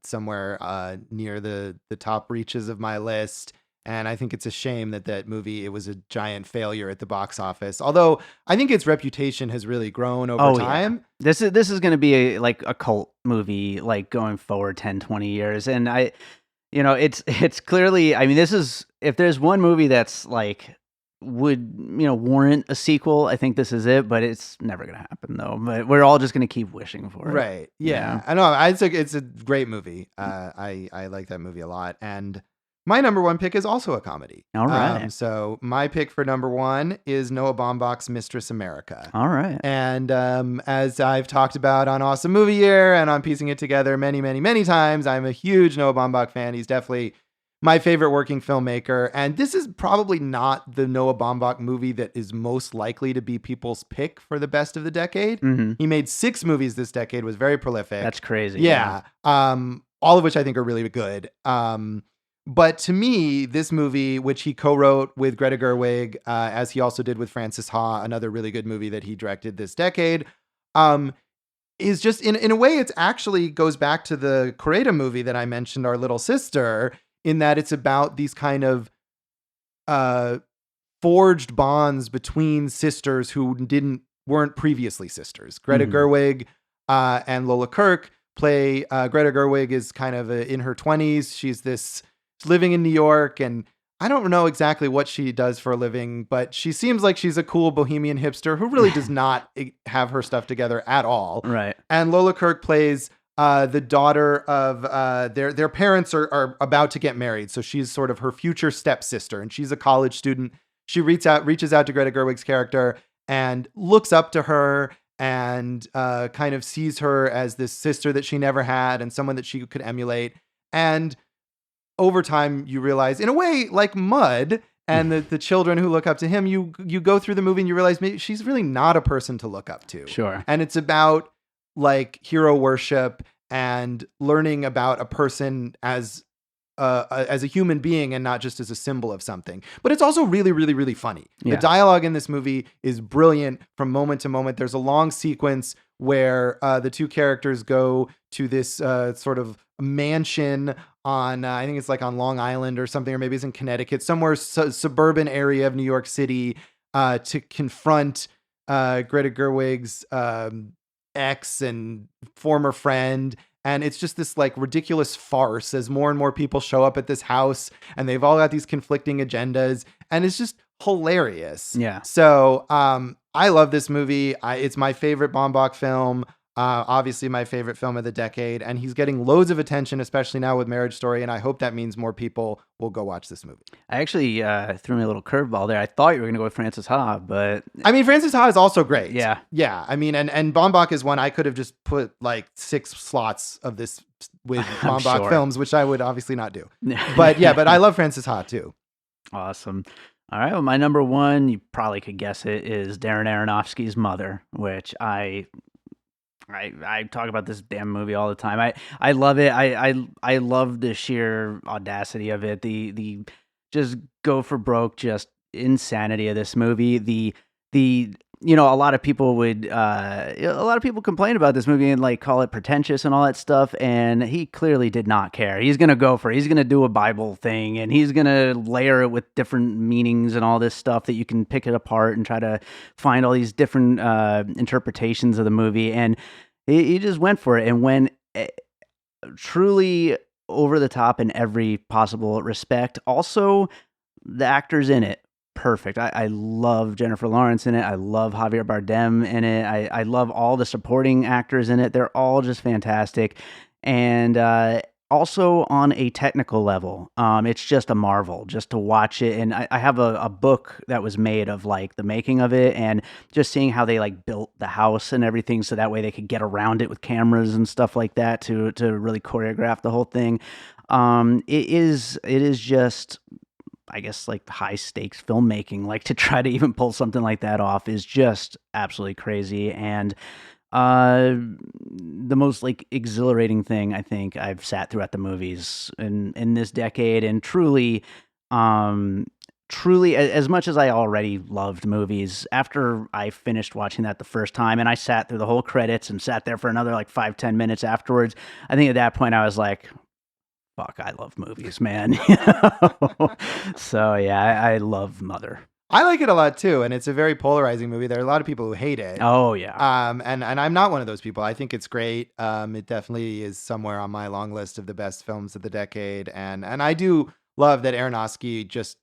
somewhere near the top reaches of my list. And I think it's a shame that movie, it was a giant failure at the box office. Although I think its reputation has really grown over time. Yeah. This is going to be a cult movie like going forward 10, 20 years. And it's clearly, I mean, this is, if there's one movie that's like would warrant a sequel, I think this is it, but it's never gonna happen though. But we're all just gonna keep wishing for it. Right. Yeah. I know. It's a great movie. I like that movie a lot. And my number 1 pick is also a comedy. All right. So my pick for number 1 is Noah Baumbach's Mistress America. All right. And as I've talked about on Awesome Movie Year and on Piecing It Together many, many, many times, I'm a huge Noah Baumbach fan. He's definitely my favorite working filmmaker. And this is probably not the Noah Baumbach movie that is most likely to be people's pick for the best of the decade. Mm-hmm. He made 6 movies this decade, was very prolific. That's crazy. Yeah. All of which I think are really good. But to me, this movie, which he co-wrote with Greta Gerwig, as he also did with Frances Ha, another really good movie that he directed this decade, is just in a way, it actually goes back to the Coreda movie that I mentioned, Our Little Sister, in that it's about these kind of forged bonds between sisters who weren't previously sisters. Greta Gerwig and Lola Kirk play. Greta Gerwig is kind of in her 20s. She's living in New York, and I don't know exactly what she does for a living, but she seems like she's a cool bohemian hipster who really does not have her stuff together at all. Right. And Lola Kirk plays the daughter of their parents are about to get married. So she's sort of her future stepsister, and she's a college student. She reaches out to Greta Gerwig's character and looks up to her and kind of sees her as this sister that she never had and someone that she could emulate. And over time, you realize, in a way, like Mud and the children who look up to him, you go through the movie and you realize maybe she's really not a person to look up to. Sure. And it's about like hero worship and learning about a person as a human being and not just as a symbol of something. But it's also really, really, really funny. Yeah. The dialogue in this movie is brilliant from moment to moment. There's a long sequence where the two characters go to this sort of mansion on I think it's like on Long Island or something, or maybe it's in Connecticut, somewhere suburban area of New York City, to confront Greta Gerwig's ex and former friend. And it's just this like ridiculous farce as more and more people show up at this house, and they've all got these conflicting agendas, and it's just hilarious. Yeah. So I love this movie. It's my favorite Baumbach film. Obviously my favorite film of the decade, and he's getting loads of attention, especially now with Marriage Story, and I hope that means more people will go watch this movie. I actually threw me a little curveball there. I thought you were going to go with Frances Ha, but I mean, Frances Ha is also great. Yeah. I mean, and Baumbach is one I could have just put like 6 slots of this with Baumbach films, which I would obviously not do. But but I love Frances Ha too. Awesome. All right, well, my number one, you probably could guess it, is Darren Aronofsky's Mother, which I talk about this damn movie all the time. I love it. I love the sheer audacity of it. The just go for broke, just insanity of this movie. The a lot of people complain about this movie and like call it pretentious and all that stuff. And he clearly did not care. He's gonna go for it. He's gonna do a Bible thing, and he's gonna layer it with different meanings and all this stuff that you can pick it apart and try to find all these different interpretations of the movie. And he just went for it and went truly over the top in every possible respect. Also, the actors in it, perfect. I love Jennifer Lawrence in it. I love Javier Bardem in it. I love all the supporting actors in it. They're all just fantastic. And also on a technical level, it's just a marvel just to watch it. And I have a book that was made of like the making of it, and just seeing how they like built the house and everything so that way they could get around it with cameras and stuff like that to really choreograph the whole thing. It is just, I guess, like high stakes filmmaking. Like to try to even pull something like that off is just absolutely crazy. And the most like exhilarating thing I think I've sat through at the movies in this decade, and truly, as much as I already loved movies, after I finished watching that the first time and I sat through the whole credits and sat there for another like 5-10 minutes afterwards, I think at that point I was like, fuck, I love movies, man. So yeah, I love Mother. I like it a lot too, and it's a very polarizing movie. There are a lot of people who hate it. Oh yeah. And I'm not one of those people. I think it's great. It definitely is somewhere on my long list of the best films of the decade, and I do love that Aronofsky just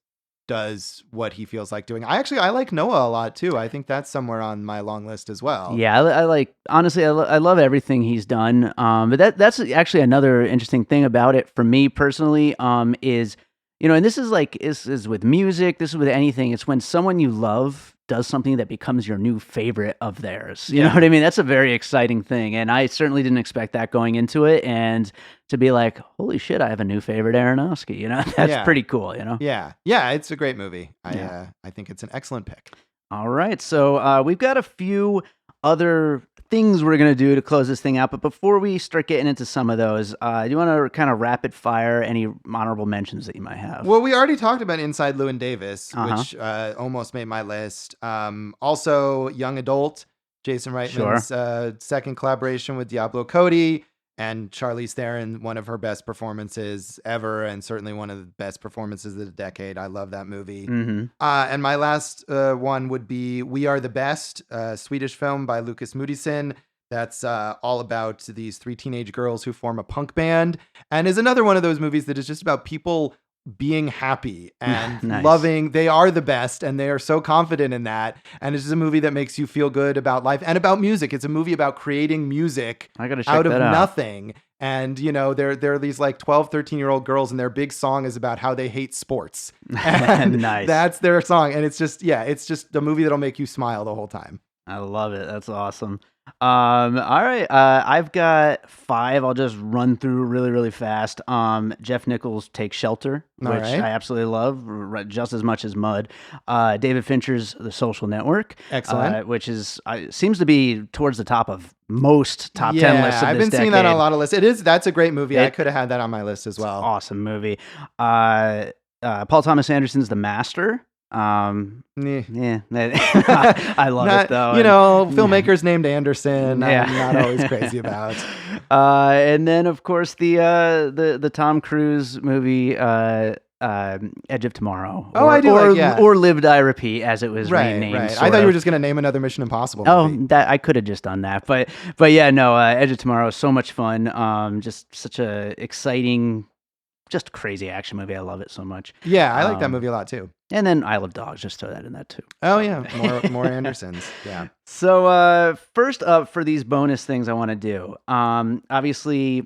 does what he feels like doing. I like Noah a lot too. I think that's somewhere on my long list as well. Yeah, I like, honestly, I love everything he's done. But that's actually another interesting thing about it for me personally, is, and this is like, is with music, this is with anything. It's when someone you love does something that becomes your new favorite of theirs. You know what I mean? That's a very exciting thing. And I certainly didn't expect that going into it. And to be like, holy shit, I have a new favorite Aronofsky, that's pretty cool, Yeah, it's a great movie. I think it's an excellent pick. All right. So we've got a few other things we're going to do to close this thing out. But before we start getting into some of those, do you want to kind of rapid fire any honorable mentions that you might have? Well, we already talked about Inside Llewyn Davis, which almost made my list. Also, Young Adult, Jason Reitman's second collaboration with Diablo Cody, and Charlize Theron, one of her best performances ever, and certainly one of the best performances of the decade. I love that movie. Mm-hmm. And my last one would be We Are the Best, a Swedish film by Lukas Moodysson. That's all about these 3 teenage girls who form a punk band, and is another one of those movies that is just about people being happy and Nice. loving. They are the best, and they are so confident in that. And it's just a movie that makes you feel good about life and about music. It's a movie about creating music out of nothing. And, there are these like 12, 13-year-old girls, and their big song is about how they hate sports. And Nice. That's their song. And it's just a movie that'll make you smile the whole time. I love it. That's awesome. All right. I've got 5. I'll just run through really, really fast. Jeff Nichols' Take Shelter, which I absolutely love just as much as Mud. David Fincher's The Social Network. Excellent. Which seems to be towards the top of most top 10 lists of I've this been seeing decade. that on a lot of lists. That's a great movie. I could have had that on my list as well. Awesome movie. Paul Thomas Anderson's The Master. Yeah. I love it though. Filmmakers named Anderson. Yeah. I'm not always crazy about. And then of course the Tom Cruise movie, Edge of Tomorrow. I do like, yeah. Or Live, Die, Repeat, as it was renamed. Right. I thought you were just going to name another Mission Impossible movie. That I could have just done that, but yeah, no. Edge of Tomorrow is so much fun. Just such a exciting, just crazy action movie. I love it so much. Yeah, I like that movie a lot too. And then Isle of Dogs, just throw that in that too. Oh yeah, more Andersons. Yeah. So first up for these bonus things I want to do. Obviously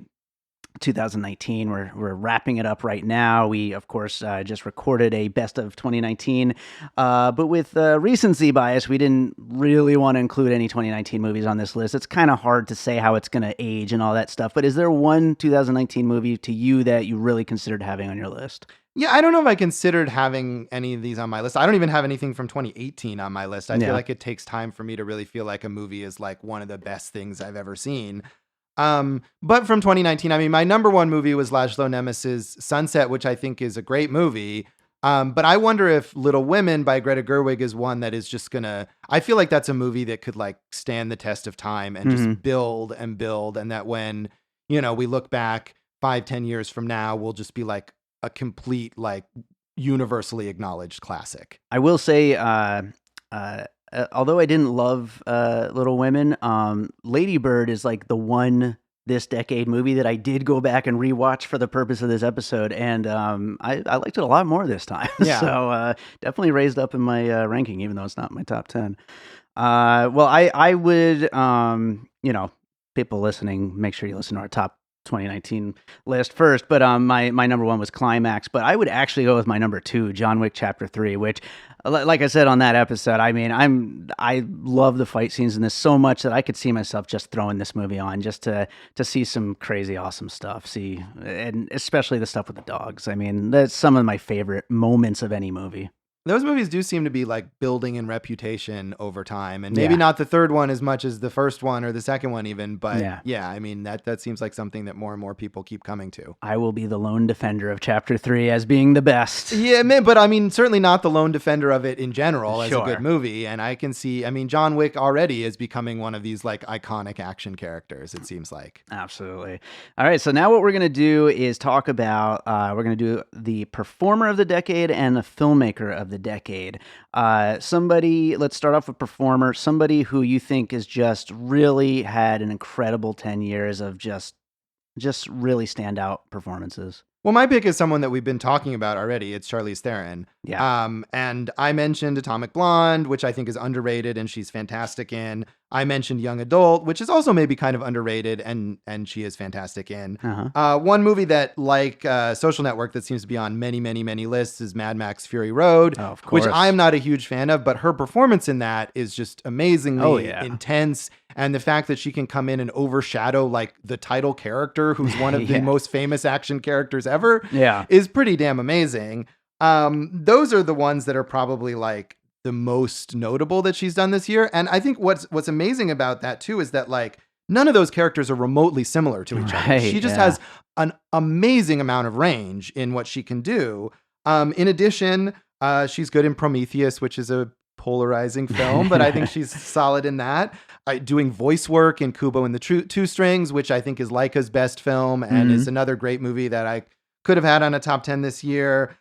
2019, we're wrapping it up right now. We of course just recorded a best of 2019, but with recency bias, we didn't really want to include any 2019 movies on this list. It's kind of hard to say how it's going to age and all that stuff. But is there one 2019 movie to you that you really considered having on your list? Yeah, I don't know if I considered having any of these on my list. I don't even have anything from 2018 on my list. I feel like it takes time for me to really feel like a movie is like one of the best things I've ever seen. But from 2019, I mean, my number one movie was Laszlo Nemes's Sunset, which I think is a great movie. But I wonder if Little Women by Greta Gerwig is one that is just gonna, I feel like that's a movie that could like stand the test of time and just build and build. And that when, we look back 5-10 years from now, we'll just be like a complete, like universally acknowledged classic. I will say, although I didn't love Little Women, Lady Bird is like the one this decade movie that I did go back and rewatch for the purpose of this episode, and I liked it a lot more this time. Yeah. So definitely raised up in my ranking, even though it's not my top 10. Well, I would, people listening, make sure you listen to our top 2019 list first, but my number one was Climax, but I would actually go with my number two, John Wick Chapter 3, which, like I said on that episode, I mean, I love the fight scenes in this so much that I could see myself just throwing this movie on just to see some crazy awesome stuff, and especially the stuff with the dogs. I mean, that's some of my favorite moments of any movie. Those movies do seem to be like building in reputation over time, and maybe not the third one as much as the first one or the second one even, but yeah, I mean, that seems like something that more and more people keep coming to. I will be the lone defender of Chapter 3 as being the best. Yeah, but I mean, certainly not the lone defender of it in general as a good movie, and I can see, I mean, John Wick already is becoming one of these like iconic action characters, it seems like. Absolutely. All right, so now what we're going to do is talk about, we're going to do the performer of the decade and the filmmaker of the decade. Let's start off with performer, somebody who you think has just really had an incredible 10 years of just really standout performances. Well, my pick is someone that we've been talking about already. It's Charlize Theron. Yeah. And I mentioned Atomic Blonde, which I think is underrated and she's fantastic in. I mentioned Young Adult, which is also maybe kind of underrated and she is fantastic in. One movie that, like Social Network, that seems to be on many, many, many lists is Mad Max Fury Road, which I'm not a huge fan of, but her performance in that is just amazingly intense. And the fact that she can come in and overshadow like the title character, who's one of the most famous action characters ever, is pretty damn amazing. Those are the ones that are probably like the most notable that she's done this year. And I think what's amazing about that too is that like none of those characters are remotely similar to each other. She just has an amazing amount of range in what she can do. In addition, she's good in Prometheus, which is a polarizing film, but I think she's solid in that. Doing voice work in Kubo and the Two Strings, which I think is Laika's best film and is another great movie that I could have had on a top 10 this year.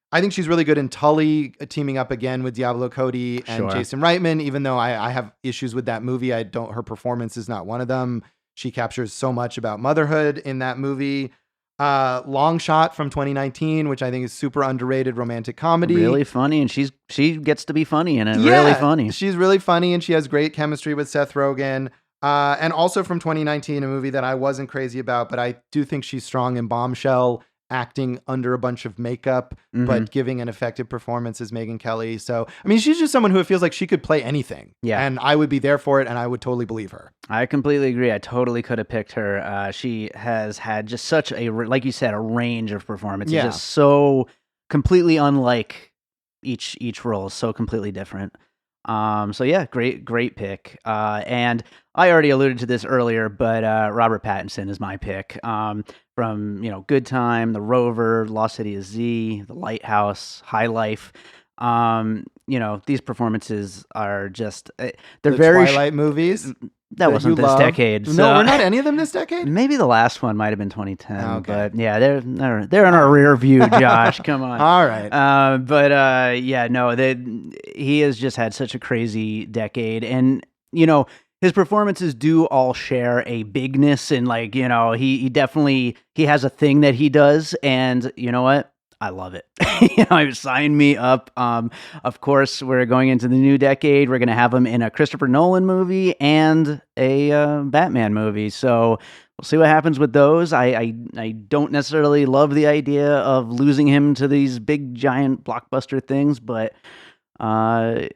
I think she's really good in Tully, teaming up again with Diablo Cody and Jason Reitman, even though I have issues with that movie. Her performance is not one of them. She captures so much about motherhood in that movie. Long Shot from 2019, which I think is super underrated romantic comedy. Really funny, and she gets to be funny in it. Really funny. She's really funny, and she has great chemistry with Seth Rogen. And also from 2019, a movie that I wasn't crazy about, but I do think she's strong in Bombshell, acting under a bunch of makeup, but giving an effective performance as Megyn Kelly. So, I mean, she's just someone who it feels like she could play anything. Yeah. And I would be there for it, and I would totally believe her. I completely agree. I totally could have picked her. She has had just such like you said, a range of performances. Yeah. Just so completely unlike each role, so completely different. So yeah, great pick. And I already alluded to this earlier, but Robert Pattinson is my pick. From Good Time, The Rover, Lost City of Z, The Lighthouse, High Life. These performances are just they're The very Twilight movies. that wasn't this love. decade. No, So. were not any of them this decade? Maybe the last one might have been 2010, Okay. but yeah, they're in our rear view, Josh. Come on. All right. He has just had such a crazy decade, and his performances do all share a bigness, and he definitely has a thing that he does, and you know what? I love it. Sign me up. Of course, we're going into the new decade. We're going to have him in a Christopher Nolan movie and a Batman movie. So we'll see what happens with those. I don't necessarily love the idea of losing him to these big, giant blockbuster things, but I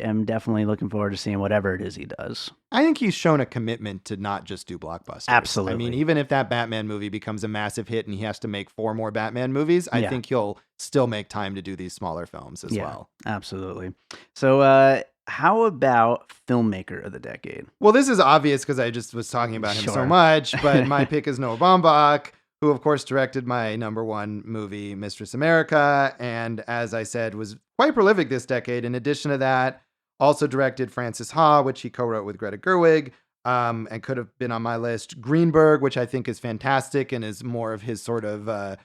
am definitely looking forward to seeing whatever it is he does. I think he's shown a commitment to not just do blockbusters. Absolutely. I mean, even if that Batman movie becomes a massive hit and he has to make 4 more Batman movies, I think he'll still make time to do these smaller films as well. Absolutely. So, how about filmmaker of the decade? Well, this is obvious because I just was talking about him so much, but my pick is Noah Baumbach, who, of course, directed my number 1 movie, Mistress America, and as I said, was quite prolific this decade. In addition to that, also directed Frances Ha, which he co-wrote with Greta Gerwig, and could have been on my list. Greenberg, which I think is fantastic and is more of his sort of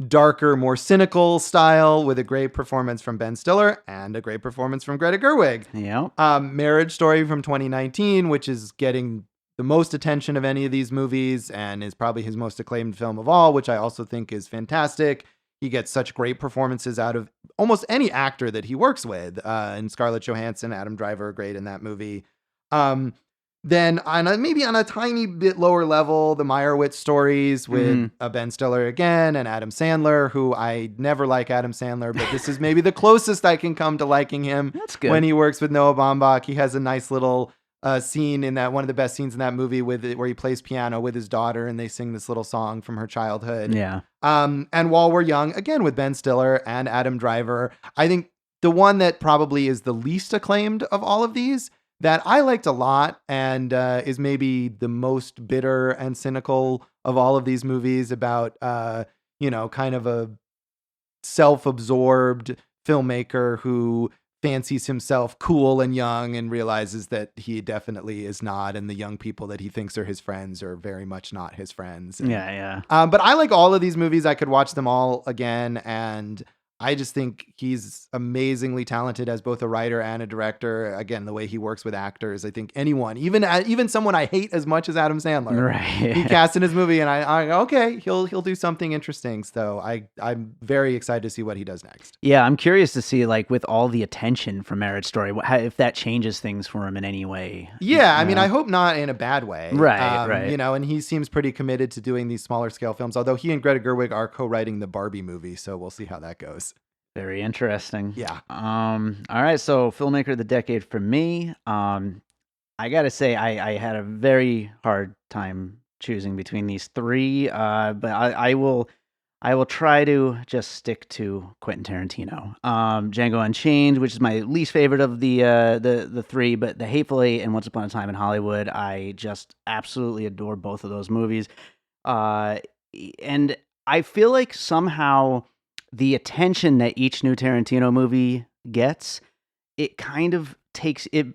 darker, more cynical style, with a great performance from Ben Stiller and a great performance from Greta Gerwig. Yeah. Marriage Story from 2019, which is getting the most attention of any of these movies and is probably his most acclaimed film of all, which I also think is fantastic. He gets such great performances out of almost any actor that he works with. And Scarlett Johansson, Adam Driver are great in that movie. Then maybe on a tiny bit lower level, the Meyerowitz stories with Ben Stiller again and Adam Sandler, who I never like Adam Sandler, but this is maybe the closest I can come to liking him. That's good. When he works with Noah Baumbach. He has a nice little scene in that, one of the best scenes in that movie where he plays piano with his daughter and they sing this little song from her childhood. Yeah. And While We're Young, again with Ben Stiller and Adam Driver. I think the one that probably is the least acclaimed of all of these that I liked a lot and is maybe the most bitter and cynical of all of these movies about, kind of a self-absorbed filmmaker who fancies himself cool and young and realizes that he definitely is not, and the young people that he thinks are his friends are very much not his friends. And, but I like all of these movies. I could watch them all again, and I just think he's amazingly talented as both a writer and a director. Again, the way he works with actors, I think anyone, even someone I hate as much as Adam Sandler, he cast in his movie, and I go, okay, he'll do something interesting. So I'm very excited to see what he does next. Yeah, I'm curious to see, like, with all the attention from Marriage Story, if that changes things for him in any way. Yeah, I mean, I hope not in a bad way. Right. And he seems pretty committed to doing these smaller scale films, although he and Greta Gerwig are co-writing the Barbie movie, so we'll see how that goes. Very interesting. Yeah. All right. So, filmmaker of the decade for me. I gotta say, I had a very hard time choosing between these 3. But I will try to just stick to Quentin Tarantino. Django Unchained, which is my least favorite of the 3, but The Hateful Eight and Once Upon a Time in Hollywood, I just absolutely adore both of those movies. And I feel like somehow the attention that each new Tarantino movie gets, it kind of takes it.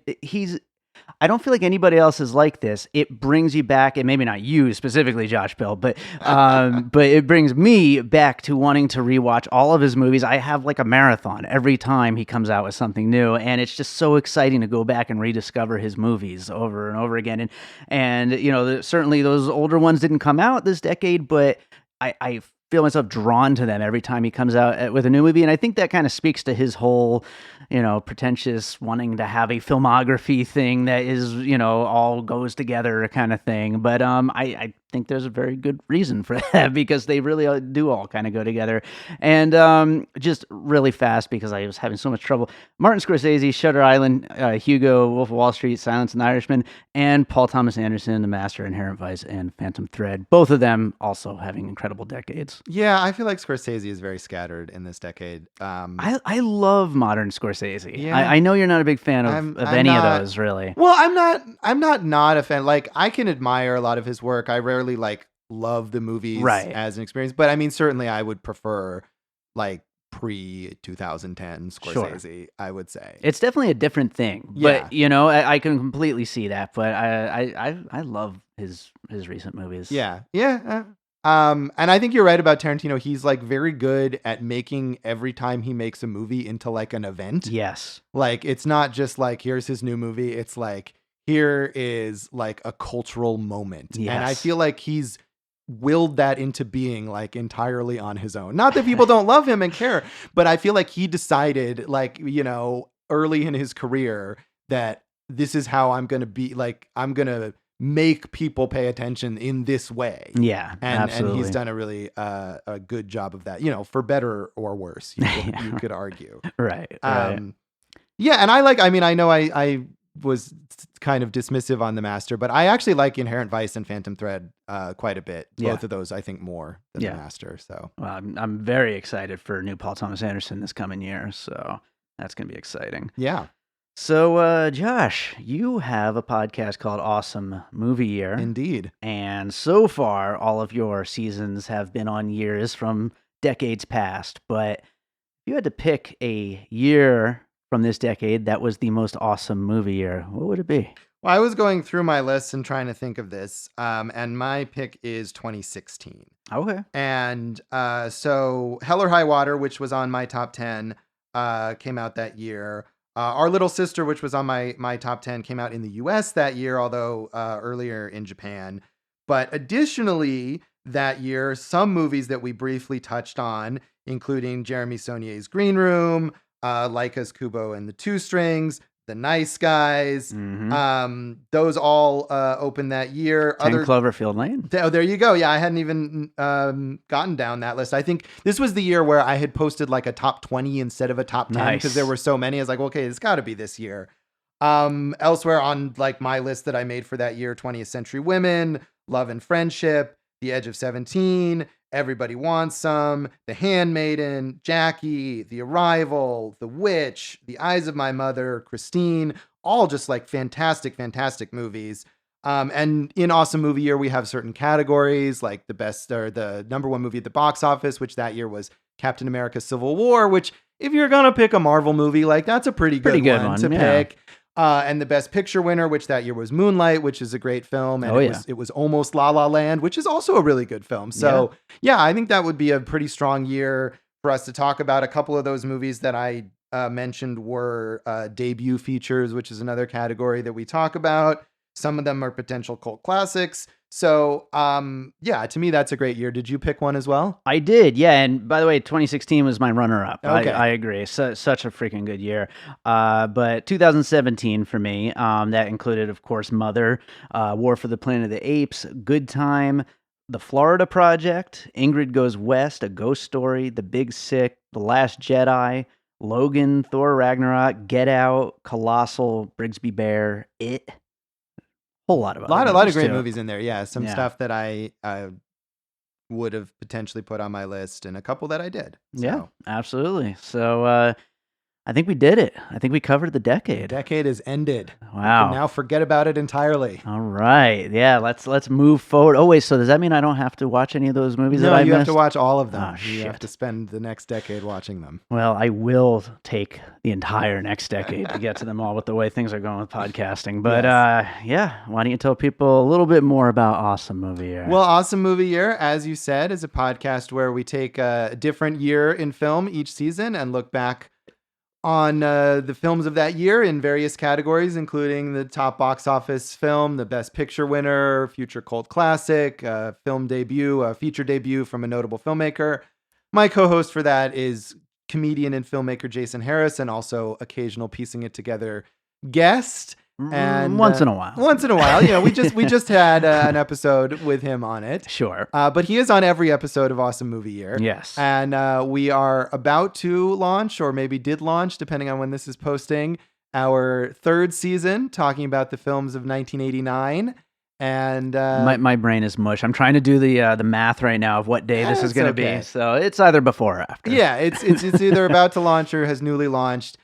I don't feel like anybody else is like this. It brings you back, and maybe not you specifically, Josh Bell, but it brings me back to wanting to rewatch all of his movies. I have like a marathon every time he comes out with something new, and it's just so exciting to go back and rediscover his movies over and over again. And certainly those older ones didn't come out this decade, but I feel myself drawn to them every time he comes out with a new movie. And I think that kind of speaks to his whole, pretentious wanting to have a filmography thing that is, all goes together kind of thing. But I think there's a very good reason for that because they really do all kind of go together. And just really fast, because I was having so much trouble, Martin Scorsese, Shutter Island, Hugo, Wolf of Wall Street, Silence and the Irishman, and Paul Thomas Anderson, The Master, Inherent Vice, and Phantom Thread. Both of them also having incredible decades. Yeah, I feel like Scorsese is very scattered in this decade. I love modern Scorsese. Yeah. I know you're not a big fan of any of those, really. Well, I'm not a fan. Like, I can admire a lot of his work. I rarely love the movies as an experience, but I mean, certainly I would prefer like pre-2010 Sure. Scorsese, I would say. It's definitely a different thing, Yeah. but you know, I can completely see that. But I love his recent movies. Yeah. And I think you're right about Tarantino. He's like very good at making every time he makes a movie into like an event. Yes. Like it's not just like here's his new movie. It's like here is like a cultural moment. Yes. And I feel like he's willed that into being like entirely on his own. Not that people don't love him and care, but I feel like he decided like, you know, early in his career that this is how I'm going to be, like I'm going to make people pay attention in this way. Yeah, absolutely. And he's done a really a good job of that, you know, for better or worse, you could argue. Right. Yeah, and I know I was kind of dismissive on The Master, but I actually like Inherent Vice and Phantom Thread quite a bit. Both of those, I think, more than The Master. So well, I'm very excited for new Paul Thomas Anderson this coming year. So that's going to be exciting. Yeah. So, Josh, you have a podcast called Awesome Movie Year. Indeed. And so far, all of your seasons have been on years from decades past. But if you had to pick a year from this decade that was the most awesome movie year, what would it be? Well, I was going through my list and trying to think of this, and my pick is 2016. Okay. And so Hell or High Water, which was on my top 10, came out that year. Our Little Sister, which was on my top 10, came out in the US that year, although earlier in Japan. But additionally, that year, some movies that we briefly touched on, including Jeremy Saulnier's Green Room, Laika's Kubo and the Two Strings, The Nice Guys. Mm-hmm. Those all opened that year. 10 Cloverfield Lane. Oh, there you go. Yeah, I hadn't even gotten down that list. I think this was the year where I had posted like a top 20 instead of a top 10 because there were so many. I was like, well, okay, it's got to be this year. Elsewhere on like my list that I made for that year, 20th Century Women, Love and Friendship, The Edge of 17, Everybody Wants Some, The Handmaiden, Jackie, The Arrival, The Witch, The Eyes of My Mother, Christine, all just like fantastic, fantastic movies. And in Awesome Movie Year, we have certain categories like the best or the number one movie at the box office, which that year was Captain America Civil War, which if you're going to pick a Marvel movie, like that's a pretty good one to pick. And the best picture winner, which that year was Moonlight, which is a great film. And it was almost La La Land, which is also a really good film. So yeah, I think that would be a pretty strong year for us to talk about. A couple of those movies that I mentioned were debut features, which is another category that we talk about. Some of them are potential cult classics. So, yeah, to me, that's a great year. Did you pick one as well? I did, yeah. And by the way, 2016 was my runner-up. Okay. I agree. Such a freaking good year. But 2017 for me, that included, of course, Mother, War for the Planet of the Apes, Good Time, The Florida Project, Ingrid Goes West, A Ghost Story, The Big Sick, The Last Jedi, Logan, Thor Ragnarok, Get Out, Colossal, Brigsby Bear, It. Whole lot of a lot of great movies in there. Yeah, some stuff that I would have potentially put on my list, and a couple that I did. So. Yeah, absolutely. So I think we did it. I think we covered the decade. The decade is ended. Wow. Now forget about it entirely. All right. Yeah, let's move forward. Oh wait, so does that mean I don't have to watch any of those movies that I missed? No, you have to watch all of them. Oh, you have to spend the next decade watching them. Well, I will take the entire next decade to get to them all with the way things are going with podcasting. But yeah, why don't you tell people a little bit more about Awesome Movie Year? Well, Awesome Movie Year, as you said, is a podcast where we take a different year in film each season and look back on the films of that year in various categories, including the top box office film, the best picture winner, future cult classic, film debut, a feature debut from a notable filmmaker. My co-host for that is comedian and filmmaker Jason Harris, and also occasional piecing it together guest. And once in a while, you know, we just had an episode with him on it. Sure. But he is on every episode of Awesome Movie Year. Yes. And we are about to launch, or maybe did launch, depending on when this is posting, our third season, talking about the films of 1989. And my brain is mush. I'm trying to do the math right now of what day this is going to be. So it's either before or after. Yeah, it's either about to launch or has newly launched.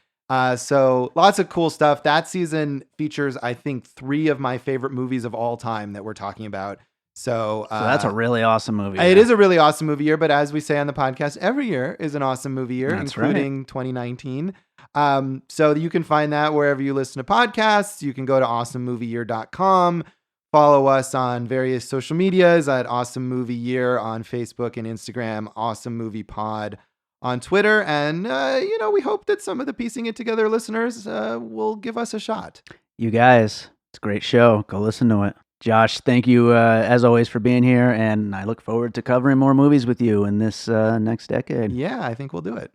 So lots of cool stuff. That season features, I think, 3 of my favorite movies of all time that we're talking about. So that's a really awesome movie. It is a really awesome movie year, but as we say on the podcast, every year is an awesome movie year, That's including 2019. So you can find that wherever you listen to podcasts. You can go to awesomemovieyear.com. Follow us on various social medias at Awesome Movie Year on Facebook and Instagram, Awesome Movie Pod on Twitter. And, we hope that some of the Piecing It Together listeners will give us a shot. You guys, it's a great show. Go listen to it. Josh, thank you as always for being here, and I look forward to covering more movies with you in this next decade. Yeah, I think we'll do it.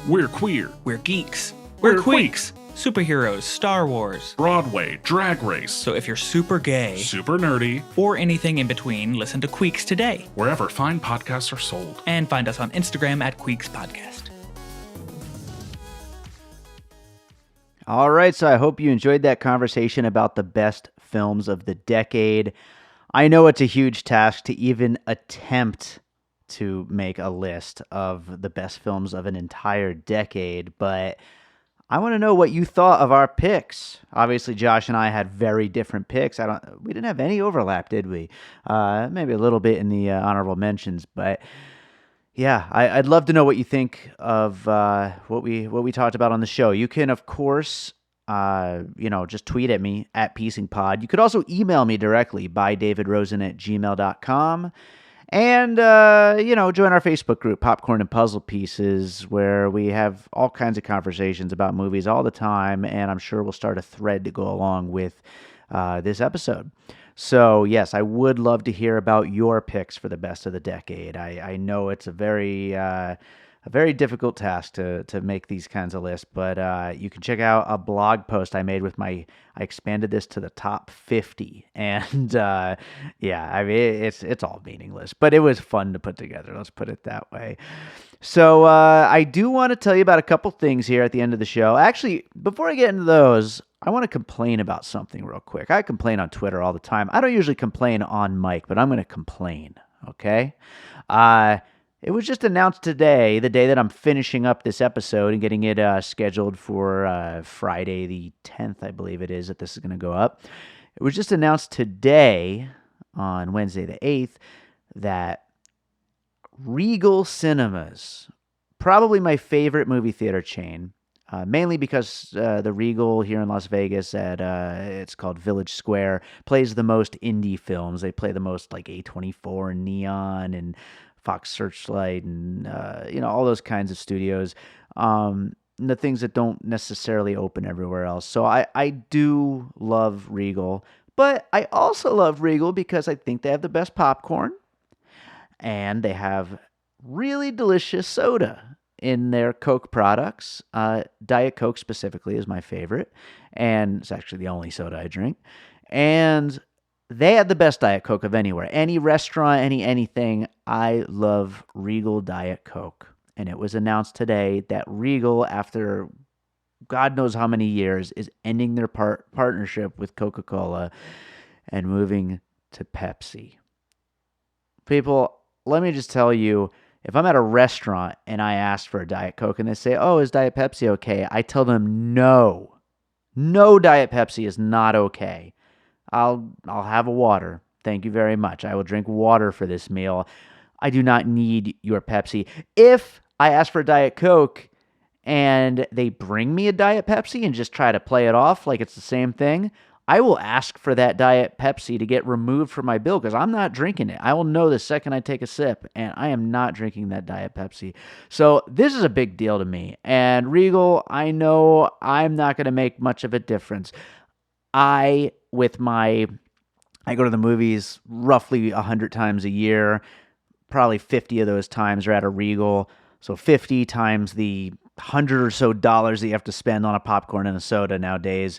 We're queer. We're geeks. We're queeks. Superheroes, Star Wars, Broadway, Drag Race. So if you're super gay, super nerdy, or anything in between, listen to Queeks today. Wherever fine podcasts are sold. And find us on Instagram at Queeks Podcast. All right, so I hope you enjoyed that conversation about the best films of the decade. I know it's a huge task to even attempt to make a list of the best films of an entire decade, but I want to know what you thought of our picks. Obviously, Josh and I had very different picks. We didn't have any overlap, did we? Maybe a little bit in the honorable mentions, but yeah, I'd love to know what you think of what we talked about on the show. You can, of course, just tweet at me at piecingpod. You could also email me directly by davidrosen@gmail.com. And, join our Facebook group, Popcorn and Puzzle Pieces, where we have all kinds of conversations about movies all the time. And I'm sure we'll start a thread to go along with this episode. So, yes, I would love to hear about your picks for the best of the decade. I know it's a very difficult task to make these kinds of lists, but you can check out a blog post I made with I expanded this to the top 50, and it's all meaningless, but it was fun to put together. Let's put it that way. So I do want to tell you about a couple things here at the end of the show. Actually, before I get into those, I want to complain about something real quick. I complain on Twitter all the time. I don't usually complain on mic, but I'm going to complain, okay? It was just announced today, the day that I'm finishing up this episode and getting it scheduled for Friday the 10th, I believe it is, that this is going to go up. It was just announced today, on Wednesday the 8th, that Regal Cinemas, probably my favorite movie theater chain, mainly because the Regal here in Las Vegas it's called Village Square, plays the most indie films. They play the most like A24 and Neon and Fox Searchlight and, all those kinds of studios, the things that don't necessarily open everywhere else. So I do love Regal, but I also love Regal because I think they have the best popcorn and they have really delicious soda in their Coke products. Diet Coke specifically is my favorite, and it's actually the only soda I drink. And they had the best Diet Coke of anywhere. Any restaurant, anything. I love Regal Diet Coke. And it was announced today that Regal, after God knows how many years, is ending their partnership with Coca-Cola and moving to Pepsi. People, let me just tell you, if I'm at a restaurant and I ask for a Diet Coke and they say, "Oh, is Diet Pepsi okay?" I tell them no. No, Diet Pepsi is not okay. I'll have a water. Thank you very much. I will drink water for this meal. I do not need your Pepsi. If I ask for a Diet Coke and they bring me a Diet Pepsi and just try to play it off like it's the same thing, I will ask for that Diet Pepsi to get removed from my bill because I'm not drinking it. I will know the second I take a sip, and I am not drinking that Diet Pepsi. So this is a big deal to me. And Regal, I know I'm not going to make much of a difference. I go to the movies roughly 100 times a year. Probably 50 of those times are at a Regal. So 50 times the $100 or so that you have to spend on a popcorn and a soda nowadays.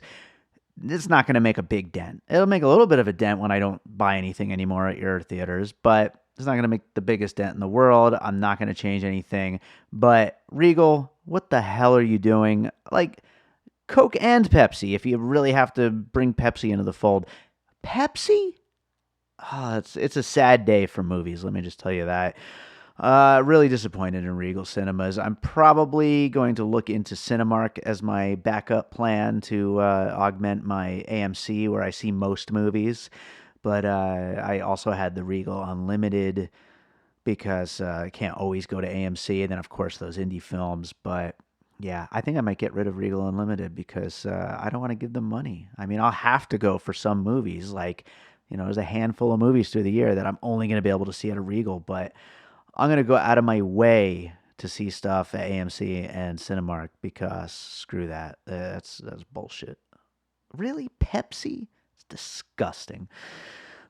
It's not going to make a big dent. It'll make a little bit of a dent when I don't buy anything anymore at your theaters, but it's not going to make the biggest dent in the world. I'm not going to change anything. But Regal, what the hell are you doing? Like, Coke and Pepsi, if you really have to bring Pepsi into the fold. Pepsi? Oh, it's a sad day for movies, let me just tell you that. Really disappointed in Regal Cinemas. I'm probably going to look into Cinemark as my backup plan to augment my AMC where I see most movies. But I also had the Regal Unlimited because I can't always go to AMC. And then, of course, those indie films. But yeah, I think I might get rid of Regal Unlimited because I don't want to give them money. I mean, I'll have to go for some movies. Like, there's a handful of movies through the year that I'm only going to be able to see at a Regal. But I'm going to go out of my way to see stuff at AMC and Cinemark because screw that. That's bullshit. Really? Pepsi? It's disgusting.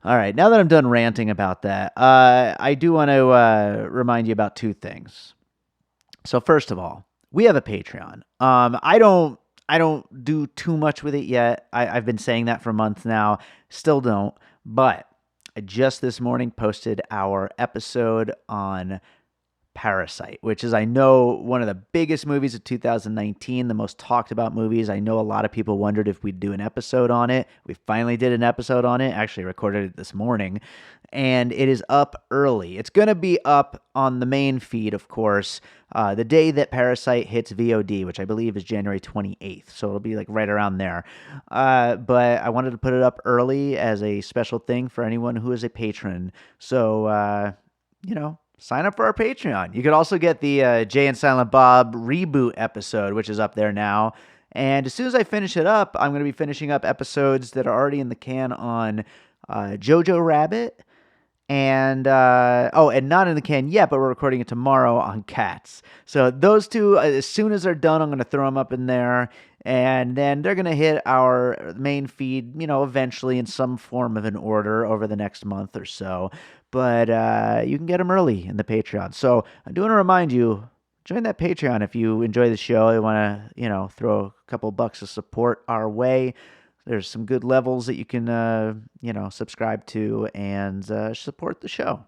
All right, now that I'm done ranting about that, I do want to remind you about two things. So first of all, we have a Patreon. I don't do too much with it yet. I've been saying that for months now. Still don't. But I just this morning posted our episode on Parasite, which is, I know, one of the biggest movies of 2019, the most talked about movies. I know a lot of people wondered if we'd do an episode on it. We finally did an episode on it, actually recorded it this morning, and it is up early. It's going to be up on the main feed, of course, the day that Parasite hits VOD, which I believe is January 28th, so it'll be like right around there. But I wanted to put it up early as a special thing for anyone who is a patron. So, sign up for our Patreon. You could also get the Jay and Silent Bob reboot episode, which is up there now. And as soon as I finish it up, I'm going to be finishing up episodes that are already in the can on Jojo Rabbit. And not in the can yet, but we're recording it tomorrow on Cats. So those two, as soon as they're done, I'm going to throw them up in there. And then they're going to hit our main feed, eventually in some form of an order over the next month or so. But you can get them early in the Patreon. So I do want to remind you, join that Patreon if you enjoy the show. You want to, throw a couple bucks of support our way. There's some good levels that you can, subscribe to and support the show,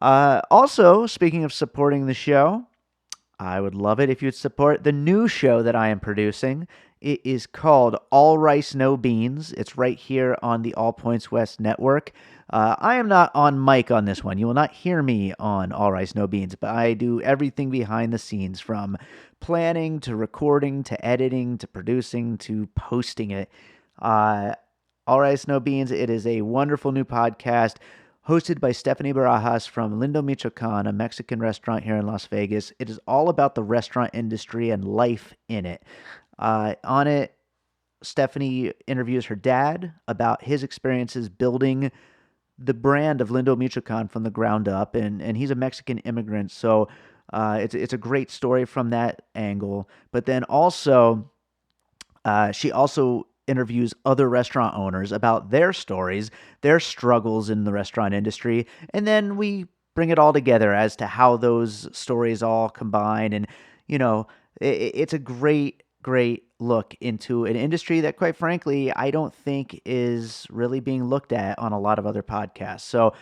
Also, speaking of supporting the show, I would love it if you'd support the new show that I am producing. It is called All Rice, No Beans. It's right here on the All Points West network. I am not on mic on this one. You will not hear me on All Rice, No Beans, but I do everything behind the scenes, from planning to recording to editing to producing to posting it. All Rice, No Beans, it is a wonderful new podcast hosted by Stephanie Barajas from Lindo Michoacan, a Mexican restaurant here in Las Vegas. It is all about the restaurant industry and life in it. On it, Stephanie interviews her dad about his experiences building the brand of Lindo Michoacan from the ground up, and he's a Mexican immigrant, so it's a great story from that angle. But then also, she also interviews other restaurant owners about their stories, their struggles in the restaurant industry, and then we bring it all together as to how those stories all combine. And, it's a great look into an industry that, quite frankly, I don't think is really being looked at on a lot of other podcasts. So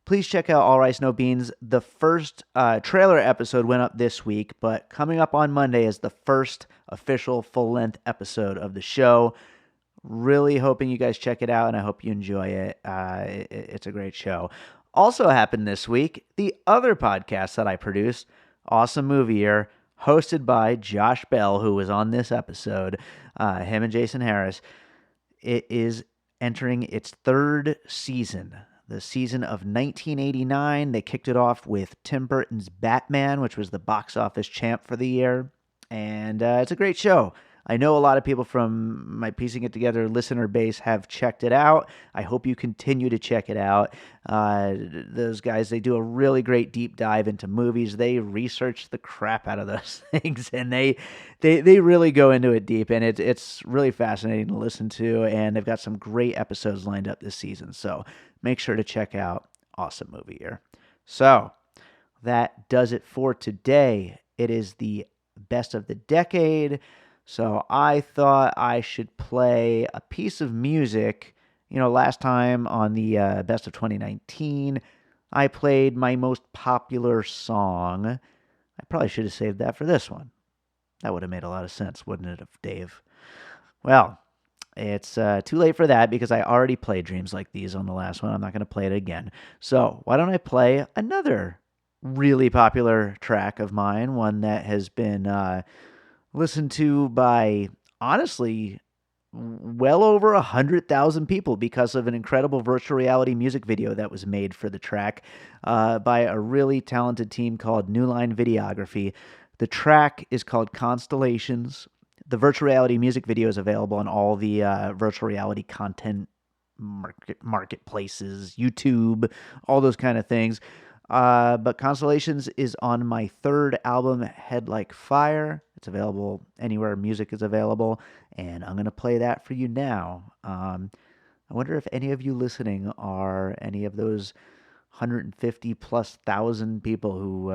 please check out All Rice, No Beans. The first trailer episode went up this week, but coming up on Monday is the first official full-length episode of the show. Really hoping you guys check it out, and I hope you enjoy it. It's a great show. Also happened this week, the other podcast that I produced, Awesome Movie Year, hosted by Josh Bell, who was on this episode, him and Jason Harris. It is entering its third season, the season of 1989. They kicked it off with Tim Burton's Batman, which was the box office champ for the year, and it's a great show. I know a lot of people from my Piecing It Together listener base have checked it out. I hope you continue to check it out. Those guys, they do a really great deep dive into movies. They research the crap out of those things, and they really go into it deep, and it's really fascinating to listen to, and they've got some great episodes lined up this season. So make sure to check out Awesome Movie Year. So that does it for today. It is the best of the decade. So I thought I should play a piece of music. Last time on the Best of 2019, I played my most popular song. I probably should have saved that for this one. That would have made a lot of sense, wouldn't it, Dave? Well, it's too late for that because I already played Dreams Like These on the last one. I'm not going to play it again. So why don't I play another really popular track of mine, one that has been listened to by, honestly, well over 100,000 people because of an incredible virtual reality music video that was made for the track by a really talented team called New Line Videography. The track is called Constellations. The virtual reality music video is available on all the virtual reality content marketplaces, YouTube, all those kind of things. But Constellations is on my third album, Head Like Fire. It's available anywhere music is available, and I'm going to play that for you now. I wonder if any of you listening are any of those 150 plus thousand people who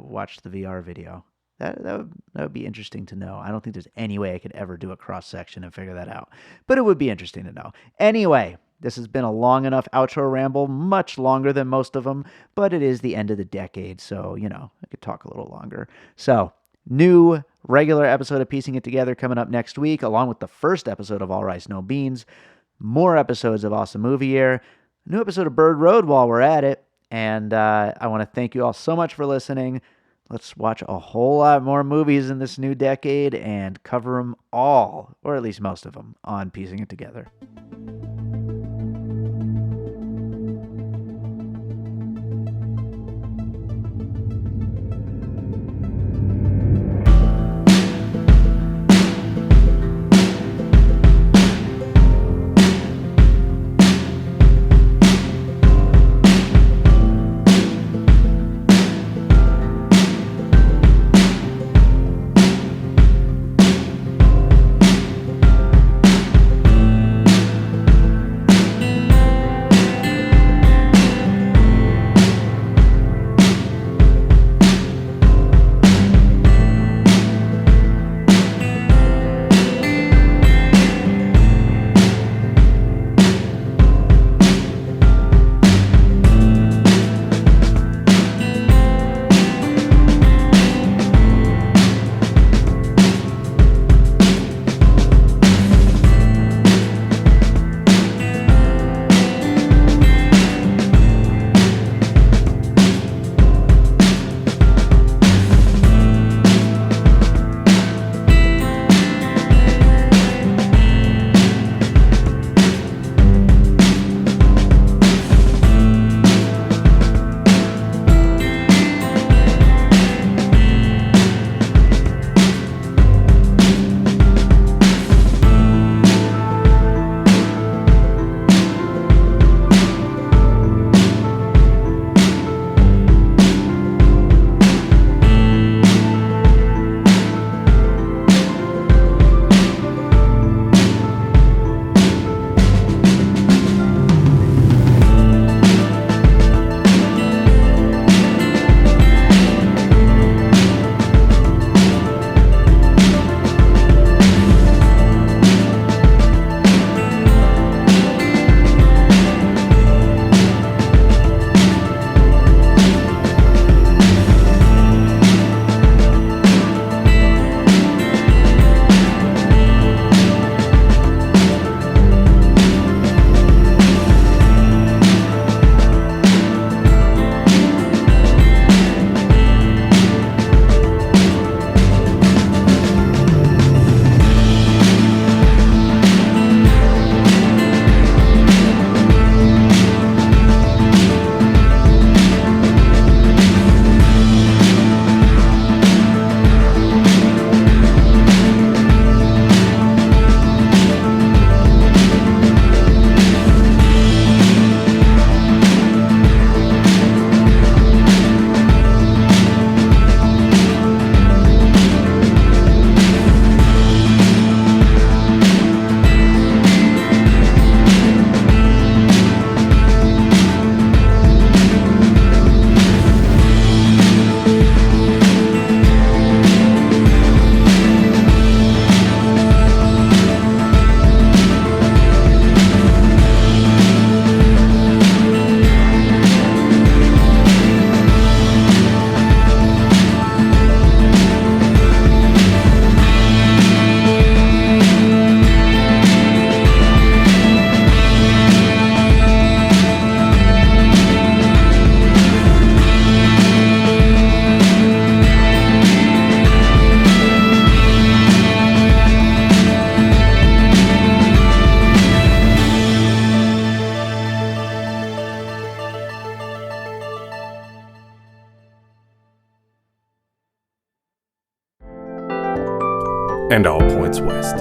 watched the VR video. That would be interesting to know. I don't think there's any way I could ever do a cross section and figure that out, but it would be interesting to know. Anyway, this has been a long enough outro ramble, much longer than most of them, but it is the end of the decade, so, I could talk a little longer. So, new regular episode of Piecing It Together coming up next week, along with the first episode of All Rice, No Beans, more episodes of Awesome Movie Year, a new episode of Bird Road while we're at it, and I want to thank you all so much for listening. Let's watch a whole lot more movies in this new decade and cover them all, or at least most of them, on Piecing It Together. and all points west.